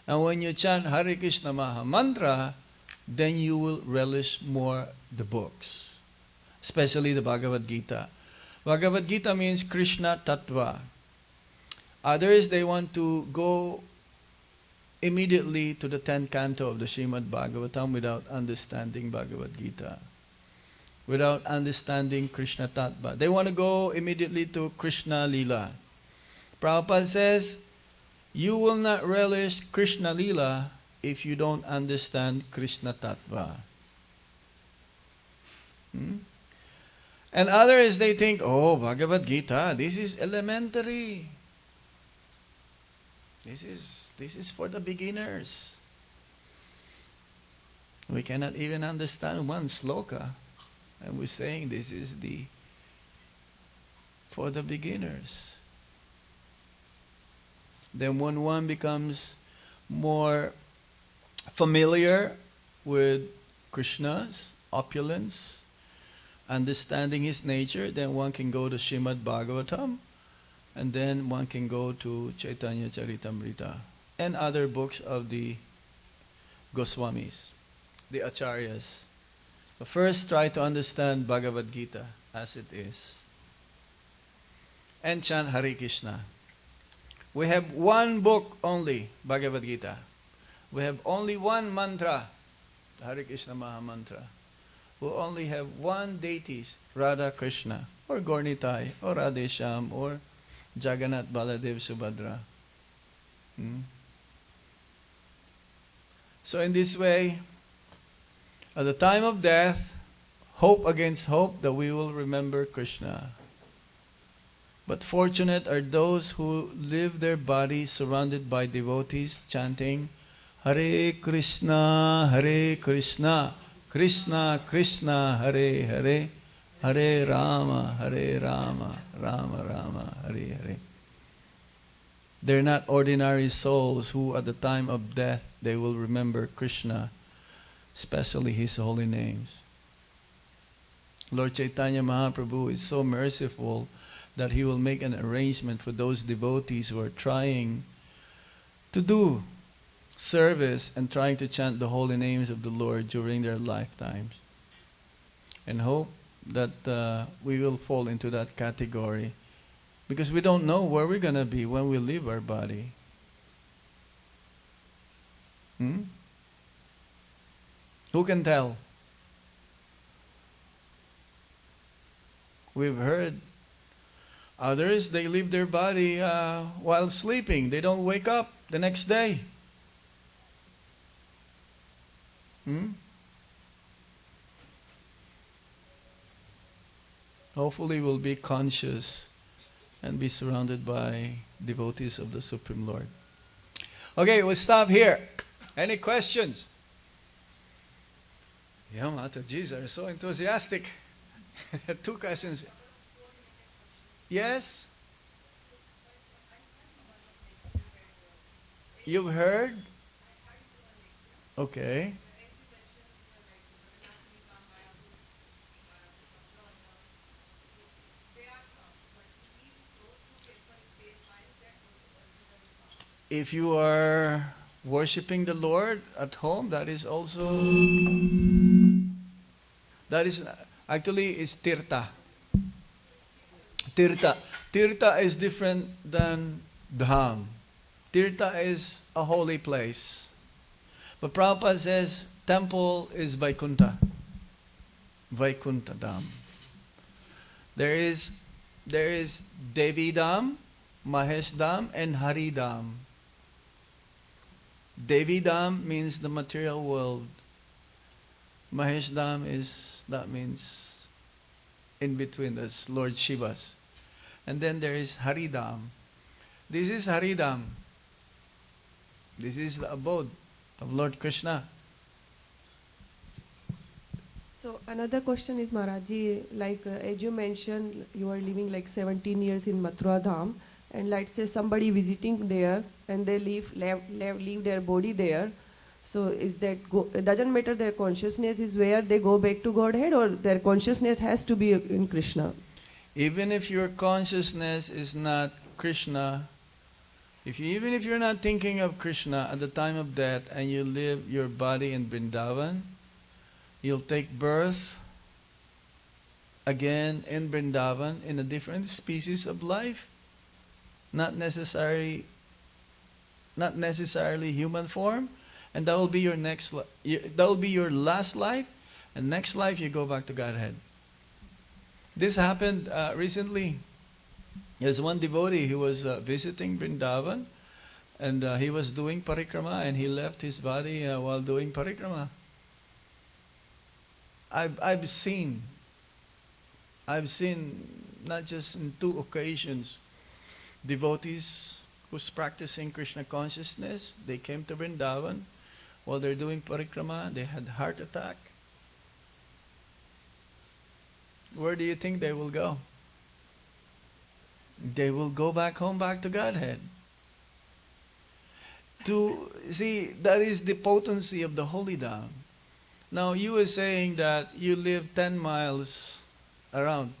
And when you chant Hare Krishna Maha Mantra, then you will relish more the books, especially the Bhagavad Gita. Bhagavad Gita means Krishna Tattva. Others, they want to go immediately to the 10th canto of the Srimad Bhagavatam without understanding Bhagavad Gita, without understanding Krishna Tattva. They want to go immediately to Krishna Lila. Prabhupada says, you will not relish Krishna Lila if you don't understand Krishna Tattva. And others, they think, oh, Bhagavad Gita, this is elementary. This is for the beginners. We cannot even understand one sloka. And we're saying this is for the beginners. Then when one becomes more familiar with Krishna's opulence, understanding his nature, then one can go to Srimad Bhagavatam, and then one can go to Chaitanya Charitamrita and other books of the Goswamis, the Acharyas. But first, try to understand Bhagavad Gita as it is. And chant Hare Krishna. We have one book only, Bhagavad Gita. We have only one mantra, the Hare Krishna Maha Mantra. We only have one deity, Radha Krishna, or Gaurnitai, or Radhesham, or Jagannath Baladev Subhadra. So in this way, at the time of death, hope against hope that we will remember Krishna. But fortunate are those who live their bodies surrounded by devotees chanting Hare Krishna, Krishna Krishna, Hare Hare, Hare Rama, Rama Rama, Hare Hare. They're not ordinary souls who at the time of death they will remember Krishna, especially His holy names. Lord Chaitanya Mahaprabhu is so merciful that He will make an arrangement for those devotees who are trying to do service and trying to chant the holy names of the Lord during their lifetimes. And hope that we will fall into that category, because we don't know where we're going to be when we leave our body. Who can tell? We've heard others, they leave their body while sleeping. They don't wake up the next day. Hopefully we'll be conscious and be surrounded by devotees of the Supreme Lord. Okay, we'll stop here. Any questions? Yeah, Matajis are so enthusiastic. 2 questions. Yes? You've heard? Okay. If you are worshiping the Lord at home, that is actually is tirtha. Tirtha is different than dham. Tirtha is a holy place. But Prabhupada says temple is Vaikuntha. Vaikuntha Dham. There is Devi Dham, Mahesh Dham, and Hari Dham. Devi Dham means the material world. Mahesh Dham that means in between, that's Lord Shiva's. And then there is Haridam. This is Haridam. This is the abode of Lord Krishna. So another question is, Maharaji, like as you mentioned, you are living like 17 years in Mathura Dham, and let's say somebody visiting there and they leave their body there. So is that it doesn't matter their consciousness is where they go back to Godhead, or their consciousness has to be in Krishna? Even if your consciousness is not Krishna, even if you're not thinking of Krishna at the time of death and you leave your body in Vrindavan, you'll take birth again in Vrindavan in a different species of life, not necessarily human form, and that will be your that will be your last life, and next life you go back to Godhead. This happened recently. There's one devotee who was visiting Vrindavan, and he was doing parikrama, and he left his body while doing parikrama. I've seen not just in 2 occasions, devotees who's practicing Krishna consciousness, they came to Vrindavan while they're doing parikrama, they had heart attack. Where do you think they will go? They will go back home, back to Godhead. That is the potency of the holy Dham. Now, you were saying that you live 10 miles around.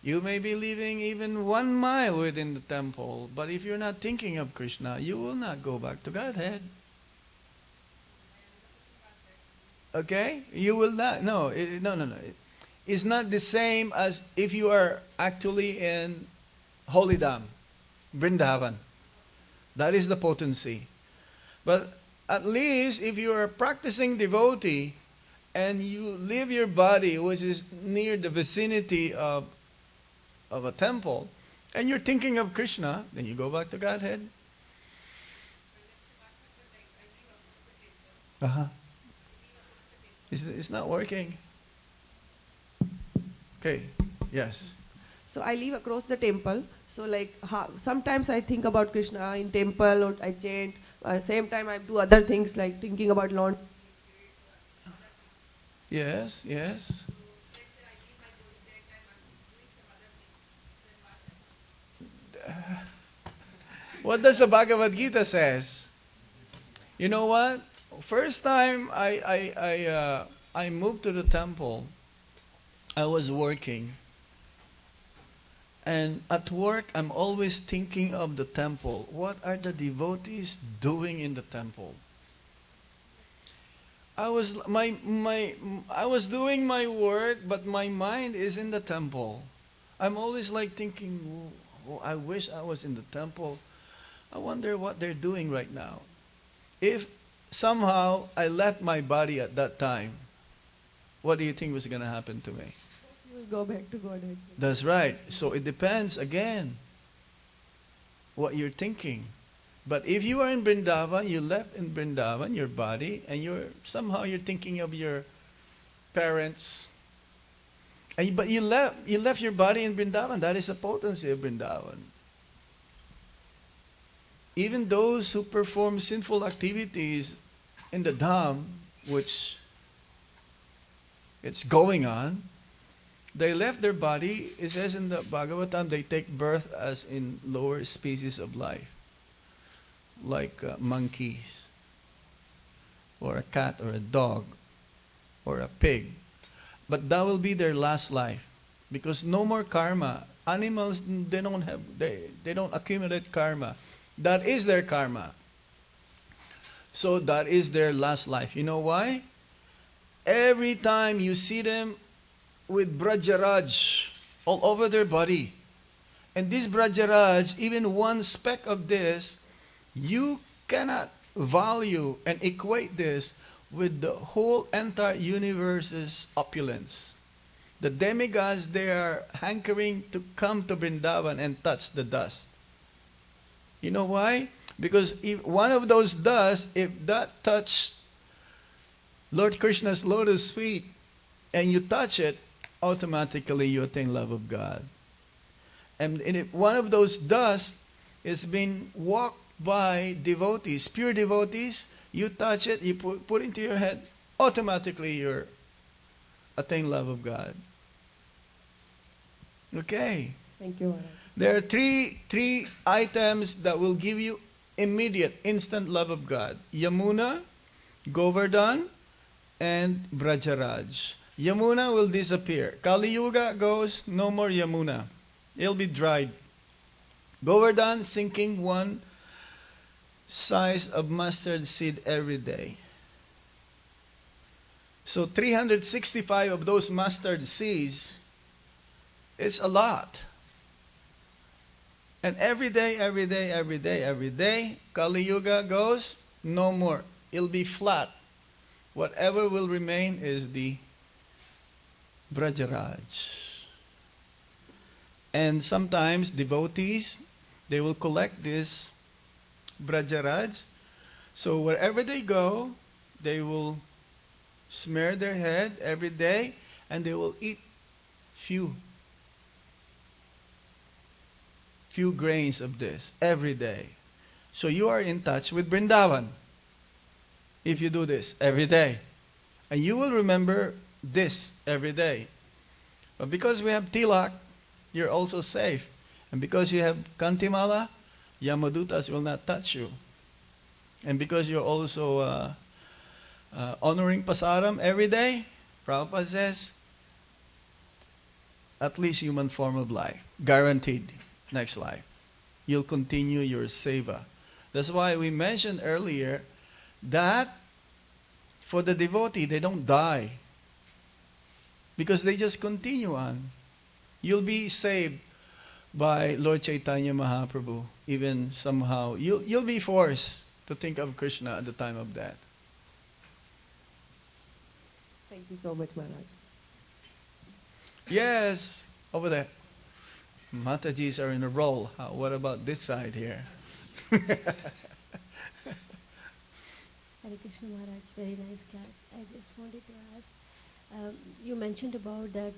You may be living even 1 mile within the temple, but if you're not thinking of Krishna, you will not go back to Godhead. Okay? You will not. No. It's not the same as if you are actually in Holy Dham, Vrindavan. That is the potency. But at least if you are a practicing devotee and you leave your body, which is near the vicinity of a temple, and you're thinking of Krishna, then you go back to Godhead. It's not working. Okay, yes. So I live across the temple. So like sometimes I think about Krishna in temple, or I chant. Same time I do other things like thinking about Lord. Yes. What does the Bhagavad Gita says? You know what? First time I moved to the temple, I was working. And at work, I'm always thinking of the temple. What are the devotees doing in the temple? I was doing my work, but my mind is in the temple. I'm always like thinking, oh, I wish I was in the temple. I wonder what they're doing right now. If somehow I left my body at that time, what do you think was going to happen to me? Go back to Godhead. That's right. So it depends again what you're thinking. But if you are in Vrindavan, you left in Vrindavan your body, and you're thinking of your parents. But you left your body in Vrindavan. That is the potency of Vrindavan. Even those who perform sinful activities in the Dham, which it's going on, they left their body. It says in the Bhagavatam, they take birth as in lower species of life, like monkeys, or a cat, or a dog, or a pig. But that will be their last life, because no more karma. Animals, they don't accumulate karma. That is their karma. So that is their last life. You know why? Every time you see them with Brajaraj all over their body, and this Brajaraj, even one speck of this, you cannot value and equate this with the whole entire universe's opulence. The demigods, they are hankering to come to Vrindavan and touch the dust. You know why? Because if one of those dust, if that touch Lord Krishna's lotus feet, and you touch it, automatically you attain love of God. And one of those dust is being walked by devotees, pure devotees. You touch it, you put into your head, automatically you're attain love of God. Okay. Thank you, Maharaj. There are three items that will give you immediate, instant love of God. Yamuna, Govardhan, and Brajaraj. Yamuna will disappear. Kali Yuga goes, no more Yamuna. It'll be dried. Govardhan sinking one size of mustard seed every day. So 365 of those mustard seeds, it's a lot. And every day, Kali Yuga goes, no more. It'll be flat. Whatever will remain is the Brajaraj. And sometimes devotees, they will collect this Brajaraj. So wherever they go, they will smear their head every day, and they will eat few grains of this every day. So you are in touch with Vrindavan if you do this every day. And you will remember this every day. But because we have tilak, you're also safe. And because you have kantimala, Yamadutas will not touch you. And because you're also honoring Pasaram every day, Prabhupada says, at least human form of life. Guaranteed. Next life. You'll continue your seva. That's why we mentioned earlier that for the devotee, they don't die. Because they just continue on. You'll be saved by Lord Chaitanya Mahaprabhu. Even somehow, you'll be forced to think of Krishna at the time of death. Thank you so much, Maharaj. Yes, over there. Matajis are in a roll. What about this side here? Hare Krishna Maharaj, very nice class. I just wanted to ask, you mentioned about that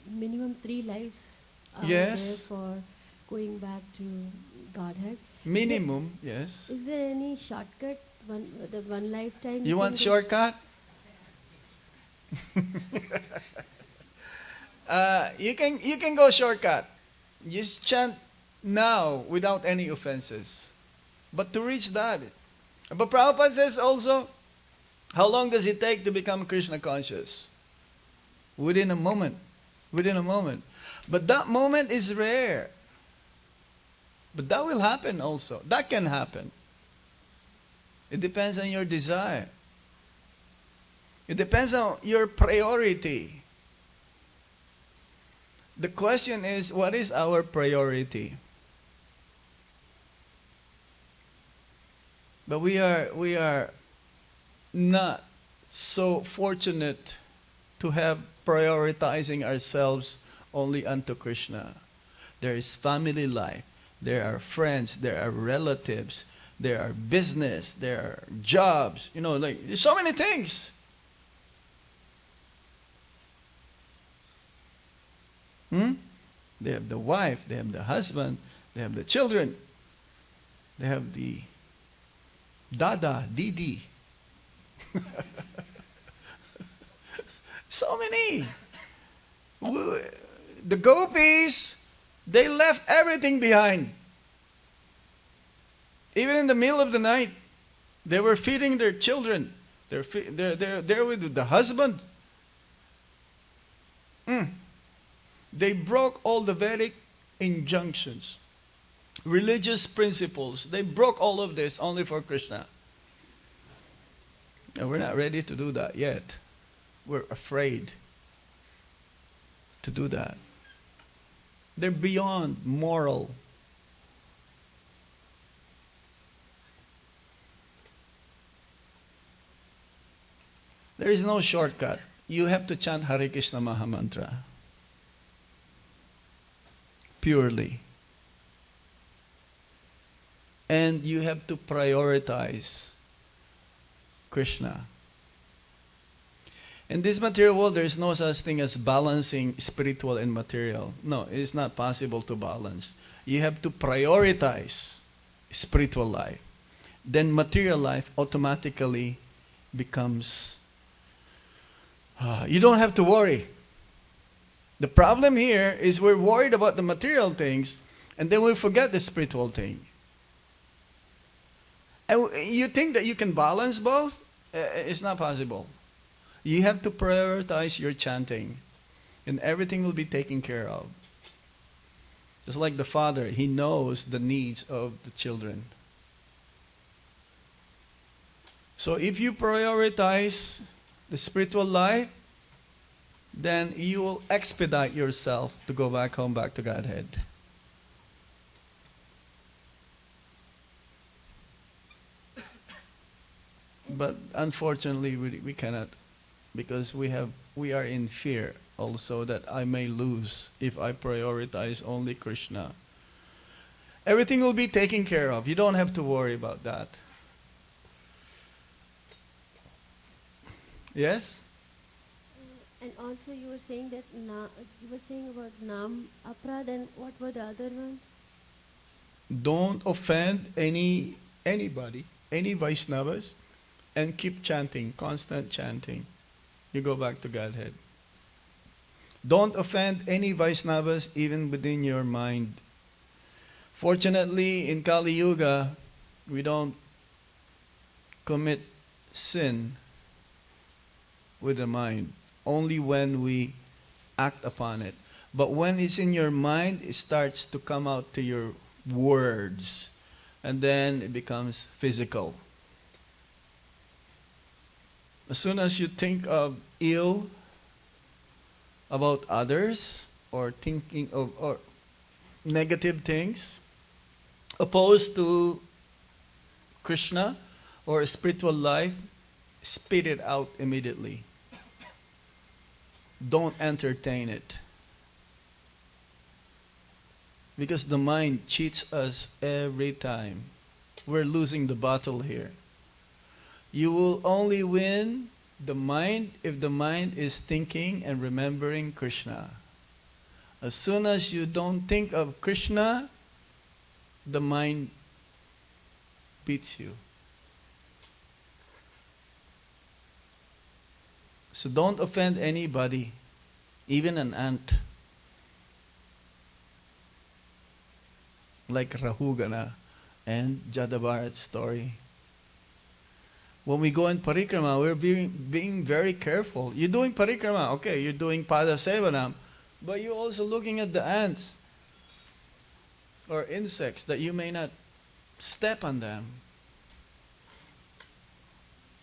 minimum 3 lives are there for going back to Godhead. Minimum, yes. Is there any shortcut, one lifetime? You want shortcut? You can go shortcut. Just chant now without any offenses. But to reach that, but Prabhupada says also, how long does it take to become Krishna conscious? Within a moment. Within a moment. But that moment is rare. But that will happen also. That can happen. It depends on your desire. It depends on your priority. The question is, what is our priority? But we are not so fortunate to have prioritizing ourselves only unto Krishna. There is family life, there are friends, there are relatives, there are business, there are jobs, there's so many things. They have the wife, they have the husband, they have the children, they have the dada, didi. So many. The gopis, they left everything behind. Even in the middle of the night, they were feeding their children. They're there with the husband. They broke all the Vedic injunctions, religious principles. They broke all of this only for Krishna. And we're not ready to do that yet. We're afraid to do that. They're beyond moral. There is no shortcut. You have to chant Hare Krishna Mahamantra. Purely. And you have to prioritize Krishna. In this material world, there is no such thing as balancing spiritual and material. No, it is not possible to balance. You have to prioritize spiritual life. Then material life automatically becomes... you don't have to worry. The problem here is we're worried about the material things, and then we forget the spiritual thing. And you think that you can balance both? It's not possible. You have to prioritize your chanting, and everything will be taken care of. Just like the father, he knows the needs of the children. So if you prioritize the spiritual life, then you will expedite yourself to go back home, back to Godhead. But unfortunately, we cannot, because we are in fear also that I may lose if I prioritize only Krishna. Everything will be taken care of. You don't have to worry about that. Yes? And also you were saying that you were saying about Nam, Aprad, and what were the other ones? Don't offend anybody, any Vaishnavas, and keep chanting, constant chanting. You go back to Godhead. Don't offend any Vaishnavas even within your mind. Fortunately, in Kali Yuga, we don't commit sin with the mind. Only when we act upon it. But when it's in your mind, it starts to come out to your words. And then it becomes physical. As soon as you think of ill about others, or thinking of or negative things, opposed to Krishna or spiritual life, spit it out immediately. Don't entertain it. Because the mind cheats us every time. We're losing the battle here. You will only win the mind if the mind is thinking and remembering Krishna. As soon as you don't think of Krishna, the mind beats you. So don't offend anybody, even an ant. Like Rahugana and Jadabharat's story. When we go in parikrama, we're being very careful. You're doing parikrama, okay, you're doing pada sevanam, but you're also looking at the ants or insects that you may not step on them.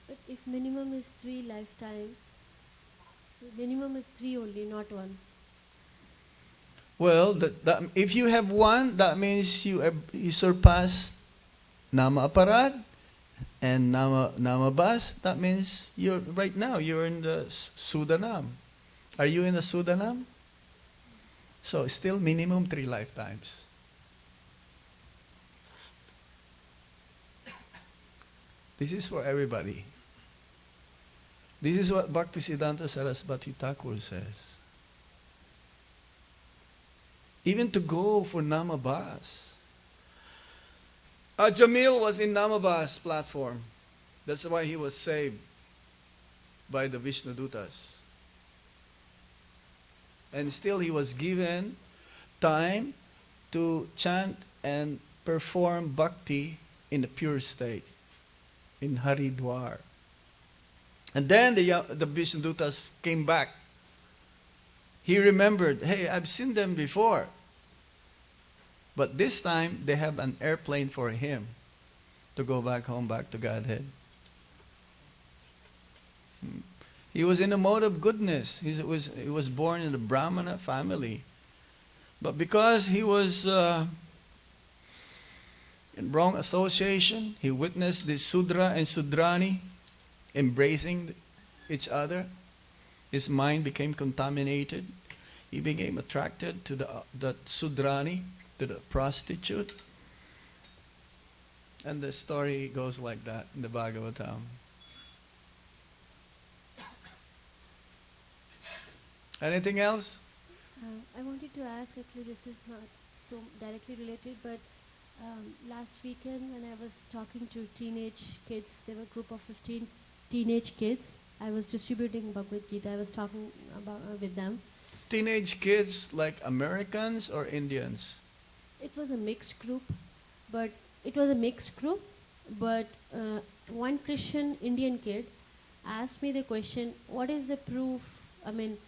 But if minimum is 3 lifetime, minimum is 3 only, not 1. Well, if you have 1, that means you surpass Nama Aparad and Nama Bas. That means right now you're in the Sudanam. Are you in the Sudanam? So still minimum 3 lifetimes. This is for everybody. This is what Bhaktisiddhanta Saraswati Thakur says. Even to go for Namabas. Jamil was in Namabas platform. That's why he was saved by the Vishnudutas. And still he was given time to chant and perform bhakti in the pure state, in Haridwar. And then the Vishnudutas came back. He remembered, hey, I've seen them before. But this time, they have an airplane for him to go back home, back to Godhead. He was in a mode of goodness. He was born in a Brahmana family. But because he was in wrong association, he witnessed the Sudra and Sudrani embracing each other. His mind became contaminated. He became attracted to the Sudrani, to the prostitute. And the story goes like that in the Bhagavatam. Anything else? I wanted to ask, actually this is not so directly related, but last weekend when I was talking to teenage kids, there were a group of 15 teenage kids. I was distributing Bhagavad Gita. I was talking about with them. Teenage kids like Americans or Indians? It was a mixed group, but one Christian Indian kid asked me the question, what is the proof? I mean,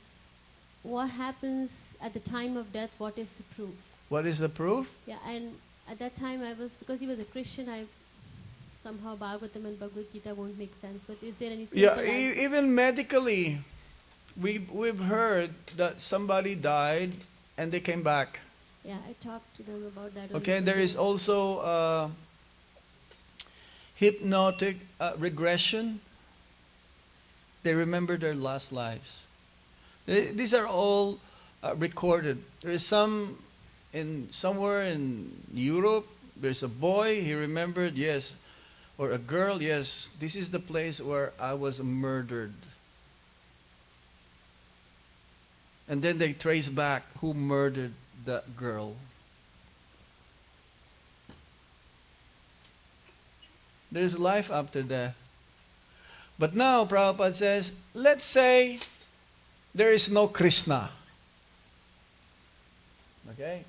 what happens at the time of death? What is the proof? What is the proof? Yeah, and at that time because he was a Christian, I somehow Bhagavatam and Bhagavad Gita won't make sense. But is there any simple Yeah, answer? even medically, we've heard that somebody died and they came back. Yeah, I talked to them about that. Okay, there is also hypnotic regression. They remember their last lives. These are all recorded. There is somewhere in Europe, there's a boy, he remembered, yes, or a girl, yes, this is the place where I was murdered. And then they trace back who murdered that girl. There's life after death. But now Prabhupada says, let's say there is no Krishna. Okay?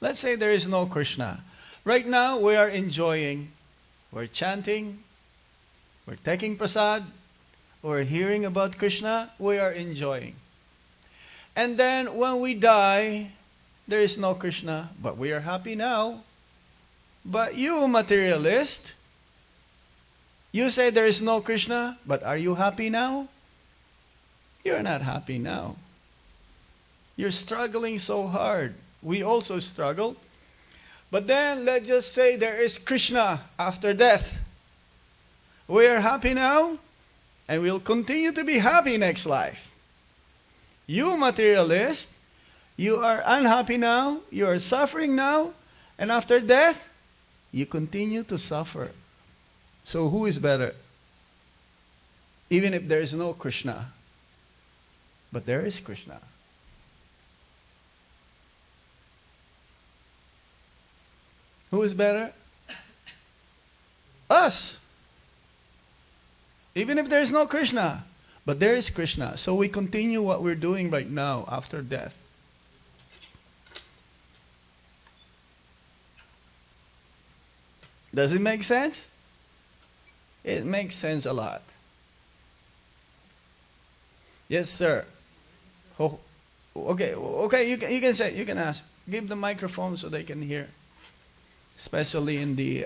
Let's say there is no Krishna. Right now we are enjoying, we're chanting, we're taking prasad, we're hearing about Krishna, we are enjoying. And then when we die, there is no Krishna, but we are happy now. But you, materialist, you say there is no Krishna, but are you happy now? You're not happy now. You're struggling so hard. We also struggle. But then let's just say there is Krishna after death. We are happy now, and we'll continue to be happy next life. You, materialist, you are unhappy now, you are suffering now, and after death, you continue to suffer. So who is better? Even if there is no Krishna. But there is Krishna. Who is better? Us. Even if there is no Krishna. But there is Krishna. So we continue what we're doing right now after death. Does it make sense? It makes sense a lot. Yes, sir. Oh, okay. You can say. You can ask. Give the microphone so they can hear, especially in the.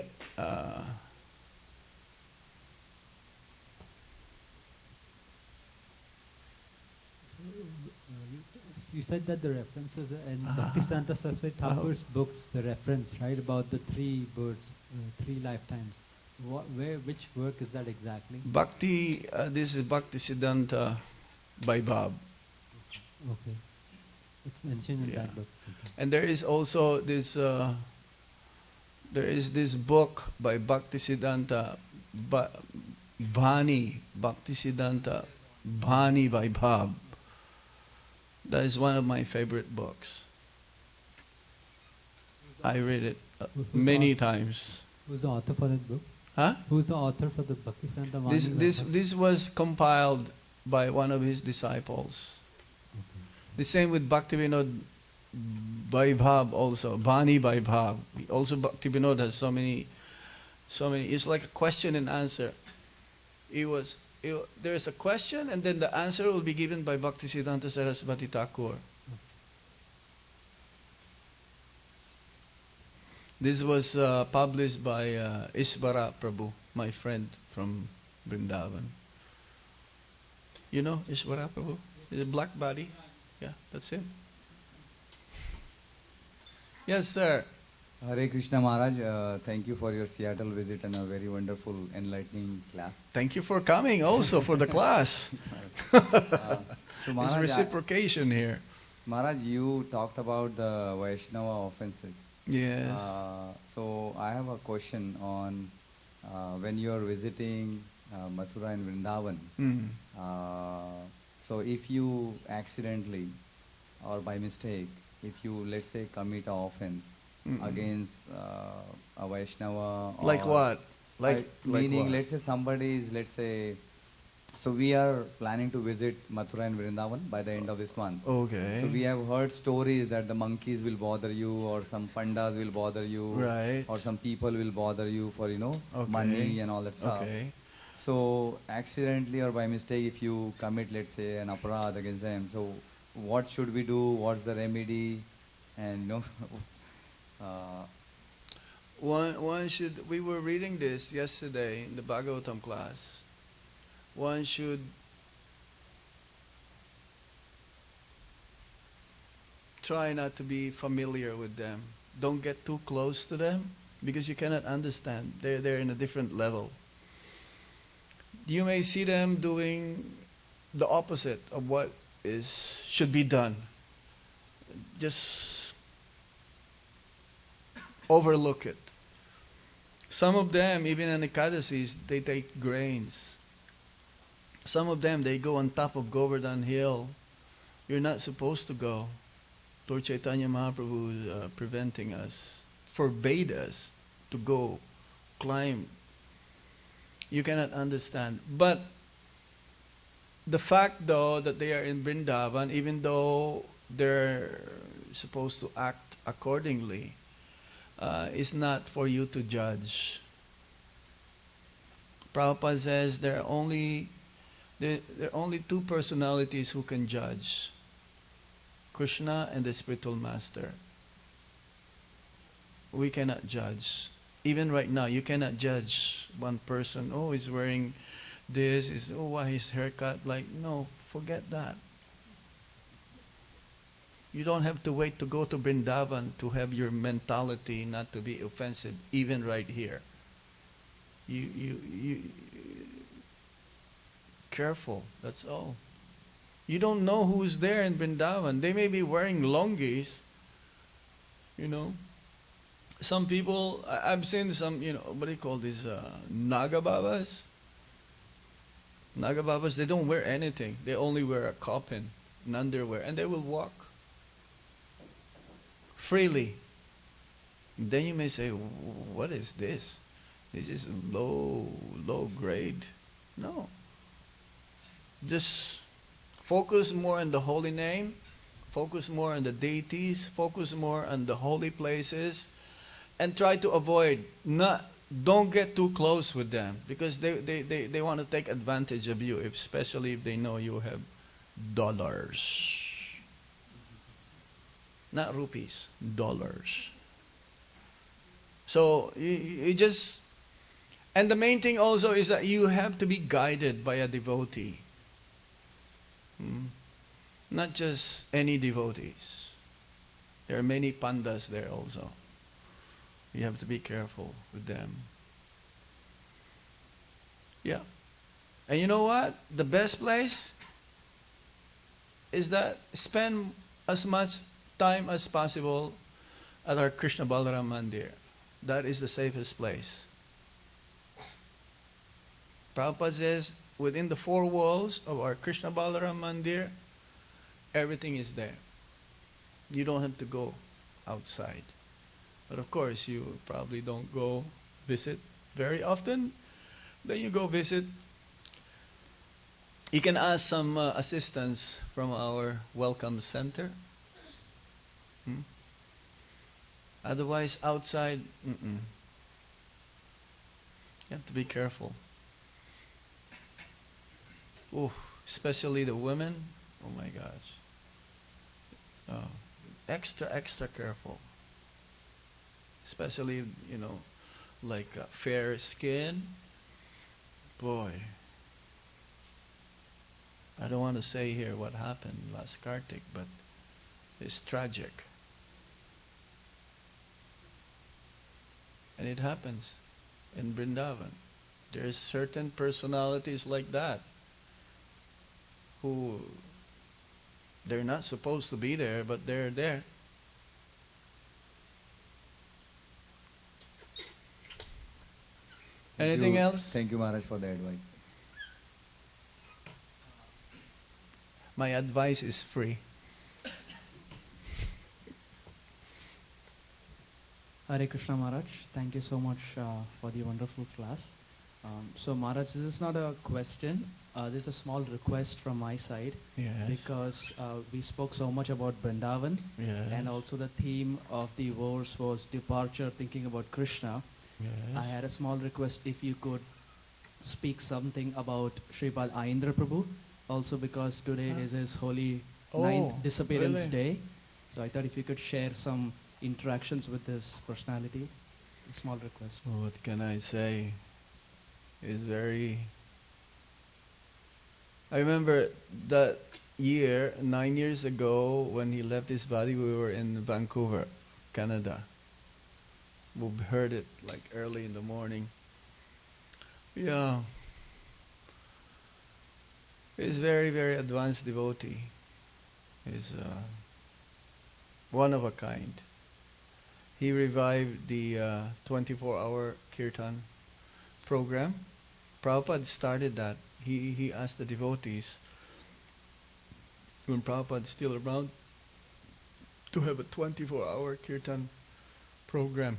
You said that the references in Bhaktisiddhanta Saraswati Thakur's books, the reference, right, about the three births, 3 lifetimes. Which work is that exactly? Bhakti, this is Bhaktisiddhanta by Bab. Okay. It's mentioned in that book. Okay. And there is also this, there is this book by Bhaktisiddhanta, Bhani, Bhaktisiddhanta, Bhani by Bab. That is one of my favorite books. I read it many times. Who's the author for that book? Huh? Who's the author for the Bhaktisiddhanta Vani? This was compiled by one of his disciples. Okay. The same with Bhaktivinoda Vaibhav also, Bhani Vaibhav. Also Bhaktivinoda has so many, it's like a question and answer. There is a question and then the answer will be given by Bhaktisiddhanta Saraswati Thakur. This was published by Ishvara Prabhu, my friend from Vrindavan. You know Ishvara Prabhu? He's a black body. Yeah, that's him. Yes, sir. Hare Krishna Maharaj, thank you for your Seattle visit and a very wonderful, enlightening class. Thank you for coming also for the class. So It's Maharaj, reciprocation here. Maharaj, you talked about the Vaishnava offenses. Yes. So I have a question on when you are visiting Mathura and Vrindavan. Mm. So if you accidentally or by mistake, if you, let's say, commit an offense against a Vaishnava, Like or what? Like meaning, what? let's say somebody is, let's say, so we are planning to visit Mathura and Vrindavan by the end of this month. Okay. So we have heard stories that the monkeys will bother you, or some pandas will bother you, Right. or some people will bother you for, Okay. money and all that stuff. Okay. So accidentally or by mistake, if you commit, let's say, an aparadh against them, so what should we do? What's the remedy? And uh, One should. We were reading this yesterday in the Bhagavatam class. One should try not to be familiar with them. Don't get too close to them because you cannot understand. They're in a different level. You may see them doing the opposite of what should be done. Just overlook it. Some of them, even in Ekadasis, they take grains. Some of them, they go on top of Govardhan Hill. You're not supposed to go. Lord Chaitanya Mahaprabhu is preventing us, forbade us to go, climb. You cannot understand. But the fact, though, that they are in Vrindavan, even though they're supposed to act accordingly, is not for you to judge. Prabhupada says there are only two personalities who can judge: Krishna and the spiritual master. We cannot judge. Even right now, you cannot judge one person. Oh, he's wearing this. Why his haircut? Like, no, forget that. You don't have to wait to go to Vrindavan to have your mentality not to be offensive, even right here. You careful, that's all. You don't know who's there in Vrindavan. They may be wearing longis, Some people, I've seen some, what do you call these, Naga Babas? Naga Babas, they don't wear anything. They only wear a coffin, an underwear, and they will walk freely. Then you may say, what is this? This is low grade. No. Just focus more on the holy name, focus more on the deities, focus more on the holy places, and try to avoid, don't get too close with them, because they want to take advantage of you, especially if they know you have dollars. Not rupees, dollars. So you just, and the main thing also is that you have to be guided by a devotee. Not just any devotees. There are many pandas there also. You have to be careful with them. Yeah. And you know what? The best place is that spend as much time as possible at our Krishna Balaram Mandir. That is the safest place. Prabhupada says, within the four walls of our Krishna Balaram Mandir, everything is there. You don't have to go outside. But of course, you probably don't go visit very often. Then you go visit. You can ask some assistance from our welcome center. Otherwise, outside, you have to be careful. Oh, especially the women. Oh my gosh. Extra careful. Especially, like fair skin. Boy. I don't want to say here what happened last Kartik, but it's tragic. And it happens in Vrindavan. There's certain personalities like that who they're not supposed to be there, but they're there. Anything else? Thank you, Maharaj, for the advice. My advice is free. Hare Krishna Maharaj, thank you so much for the wonderful class. So Maharaj, this is not a question, this is a small request from my side. Yes. Because we spoke so much about Vrindavan, Yes. and also the theme of the verse was departure, thinking about Krishna. Yes. I had a small request if you could speak something about Sripad Aindra Prabhu, also because today is his holy ninth disappearance really? day. So I thought if you could share some interactions with this personality, a small request. What can I say? It's very... I remember that year, 9 years ago, when he left his body, we were in Vancouver, Canada. We heard it like early in the morning. Yeah. He's very, very advanced devotee. He's one of a kind. He revived the 24-hour kirtan program. Prabhupada started that. He asked the devotees, when Prabhupada is still around, to have a 24-hour kirtan program.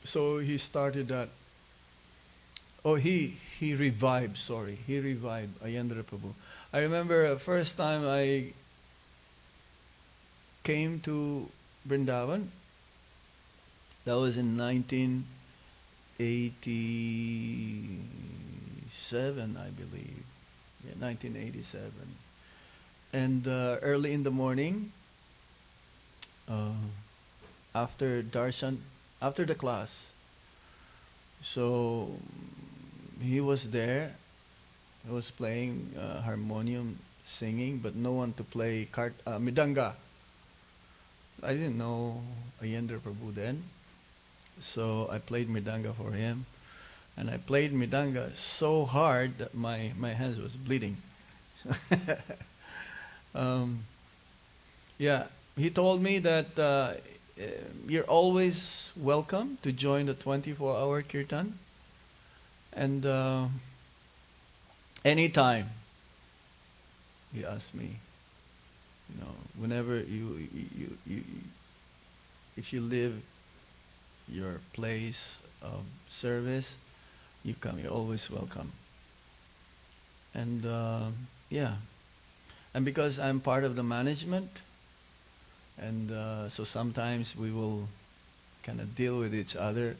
So he started that. Oh, he revived Ayendra Prabhu. I remember the first time I came to Vrindavan, that was in 1987, I believe. Yeah, 1987. And early in the morning, after darshan, after the class, so he was there. He was playing harmonium, singing, but no one to play midanga. I didn't know Ayendra Prabhu then. So I played midanga for him. And I played midanga so hard that my hands was bleeding. Yeah, he told me that you're always welcome to join the 24-hour kirtan. And anytime, he asked me, you know, whenever if you leave your place of service, you come, you're always welcome. And yeah, and because I'm part of the management, and so sometimes we will kind of deal with each other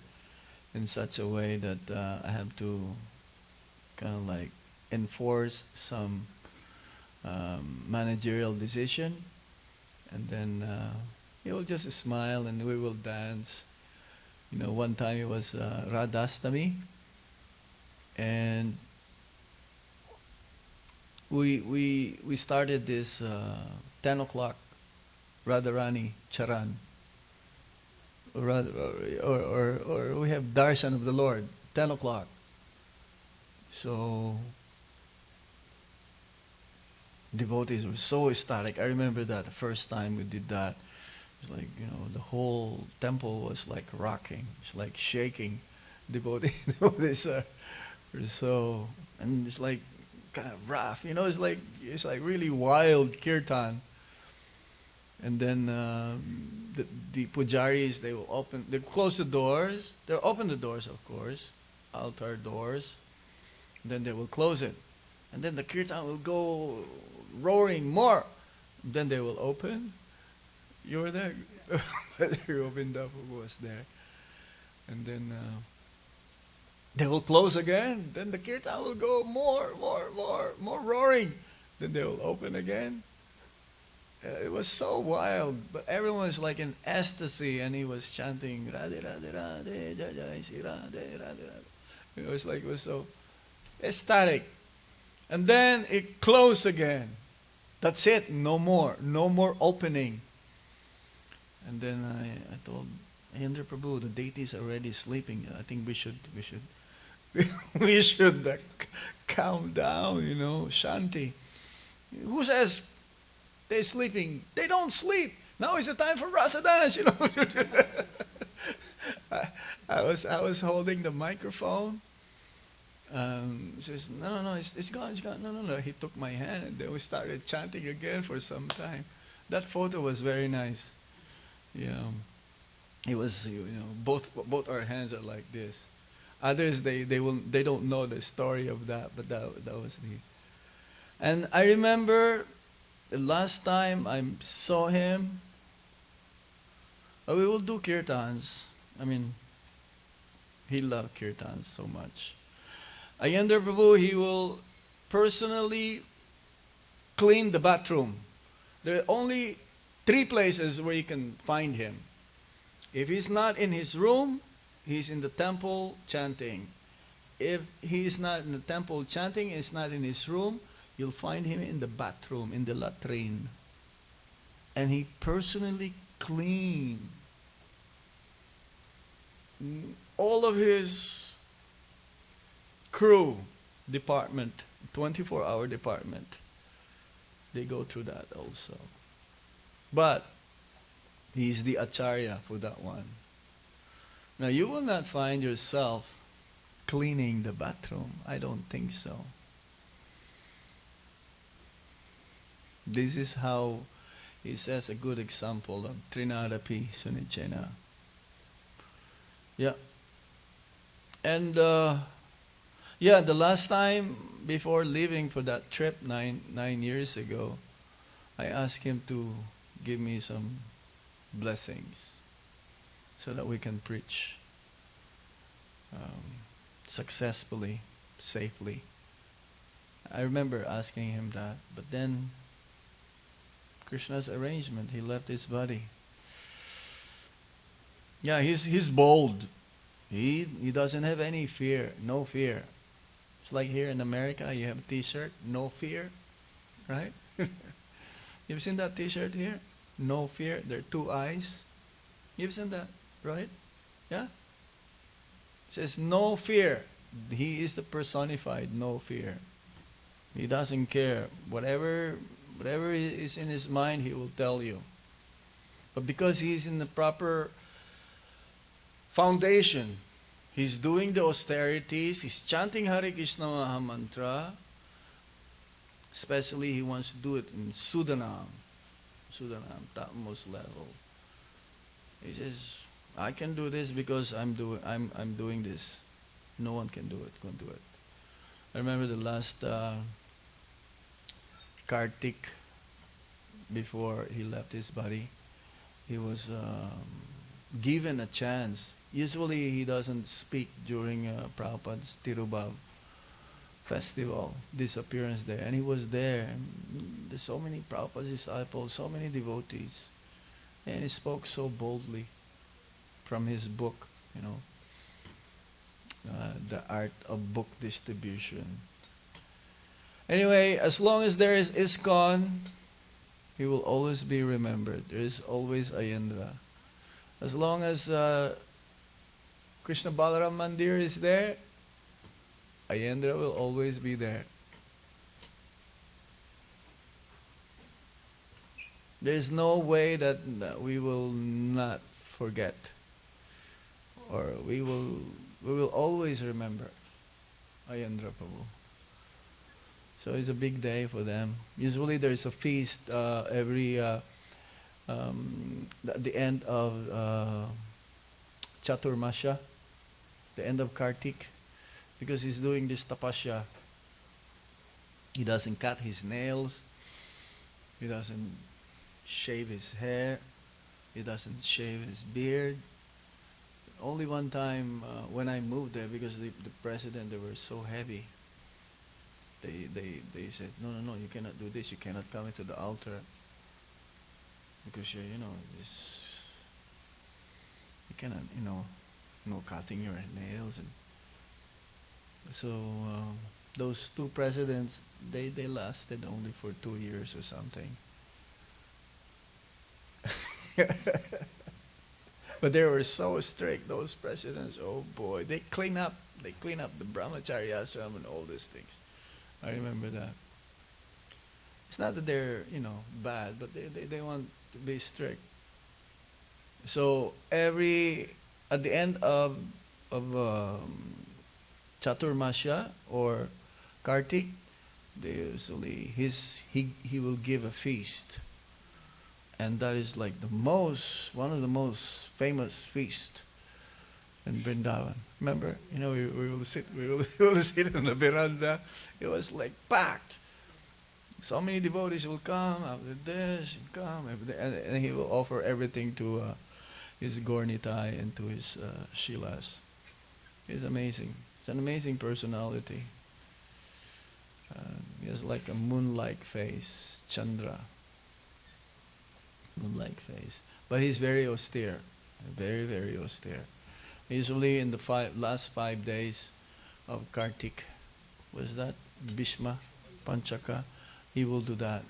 in such a way that I have to kind of like enforce some managerial decision, and then he will just smile and we will dance. You know, one time it was Radhastami, and we started this 10 o'clock Radharani Charan, or we have Darshan of the Lord, 10 o'clock. So devotees were so ecstatic. I remember that the first time we did that, it was like, you know, the whole temple was like rocking. It's like shaking. Devotees were so, and it's like kind of rough, you know, it's like really wild kirtan. And then the pujaris, they close the doors. They'll open the doors, of course, altar doors. Then they will close it. And then the kirtan will go roaring more. Then they will open. You were there? Govinda was there. And then they will close again. Then the kirtan will go more roaring. Then they will open again. It was so wild, but everyone was like in ecstasy, and he was chanting Radhe Radhe Radhe Jai Jai Shri Radhe Radhe Radhe. It was like, it was so ecstatic. And then it closed again. That's it, no more opening. And then I told Ayendra Prabhu, the deities are already sleeping. I think we should calm down, you know, Shanti. Who says they're sleeping? They don't sleep. Now is the time for rasa dance, you know. I was holding the microphone, Says, no, it's gone, it's gone. No. He took my hand, and then we started chanting again for some time. That photo was very nice. Yeah, it was, both our hands are like this. Others, they don't know the story of that, but that was neat. And I remember the last time I saw him, we will do kirtans. I mean, he loved kirtans so much. Ayendra Prabhu, he will personally clean the bathroom. There are only 3 places where you can find him. If he's not in his room, he's in the temple chanting. If he is not in the temple chanting, he's not in his room, you'll find him in the bathroom, in the latrine. And he personally cleaned all of his crew department, 24-hour department. They go through that also. But he's the acharya for that one. Now you will not find yourself cleaning the bathroom. I don't think so. This is how he says a good example of Trinadapi Sunichena. Yeah. And the last time before leaving for that trip 9 years ago, I asked him to give me some blessings so that we can preach successfully, safely. I remember asking him that, but then Krishna's arrangement, he left his body. Yeah, he's bold. He doesn't have any fear, no fear. It's like here in America, you have a T-shirt, no fear, right? You've seen that T-shirt here? No fear. There are 2 eyes. You've seen that, right? Yeah? It says no fear. He is the personified no fear. He doesn't care. Whatever is in his mind, he will tell you. But because he's in the proper foundation, he's doing the austerities, he's chanting Hare Krishna Maha Mantra, especially he wants to do it in Sudanam, topmost level. He says, I can do this because I'm doing this. No one can do it, can't do it. I remember the last Kartik, before he left his body, he was given a chance. Usually he doesn't speak during Prabhupada's Tirubhav festival, disappearance day. And he was there. And there's so many Prabhupada's disciples, so many devotees. And he spoke so boldly from his book, The Art of Book Distribution. Anyway, as long as there is ISKCON, he will always be remembered. There is always Ayendra. As long as Krishna Balaram Mandir is there, Ayendra will always be there. There is no way that we will not forget, or we will always remember Ayendra Prabhu. So it's a big day for them. Usually there is a feast every at the end of Chaturmasha, the end of Kartik, because he's doing this tapasya. He doesn't cut his nails. He doesn't shave his hair. He doesn't shave his beard. Only one time when I moved there, because the president, they were so heavy. They said, no, you cannot do this. You cannot come into the altar because you're, you cannot, cutting your nails. And so those 2 presidents, they lasted only for 2 years or something. But they were so strict, those presidents. Oh boy, they clean up the brahmacharya ashram and all these things. I remember that. It's not that they're, bad, but they want to be strict. So at the end of Chaturmasya or Kartik, they usually he will give a feast, and that is like one of the most famous feast in Vrindavan. Remember, we will sit in the veranda. It was like packed. So many devotees will come after this and come, and he will offer everything to his Gornitai and to his Shilas. He's amazing. It's an amazing personality. He has like a moon-like face, Chandra. Moon-like face. But he's very austere. Very, very austere. Usually in the last 5 days of Kartik, was that Bhishma, Panchaka, he will do that.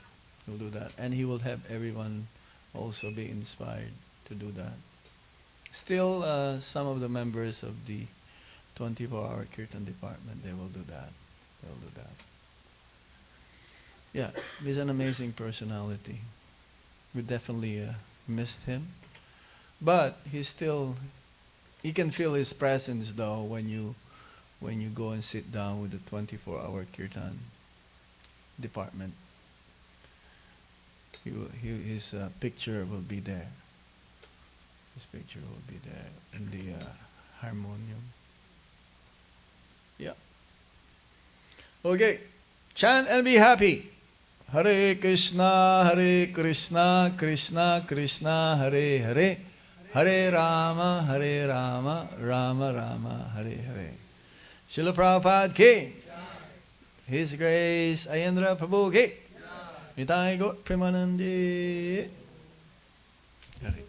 He will do that. And he will have everyone also be inspired to do that. Still, some of the members of the 24-hour Kirtan department, they will do that. They will do that. Yeah, he's an amazing personality. We definitely missed him. But you can feel his presence though when you go and sit down with the 24-hour Kirtan department. His picture will be there. His picture will be there in the harmonium. Yeah. Okay. Chant and be happy. Hare Krishna, Krishna Krishna, Hare Hare. Hare Rama, Rama Rama, Hare Hare. Srila Prabhupada ki. His Grace Ayendra Prabhu ki. Nitai Gaur Premanandi. Hare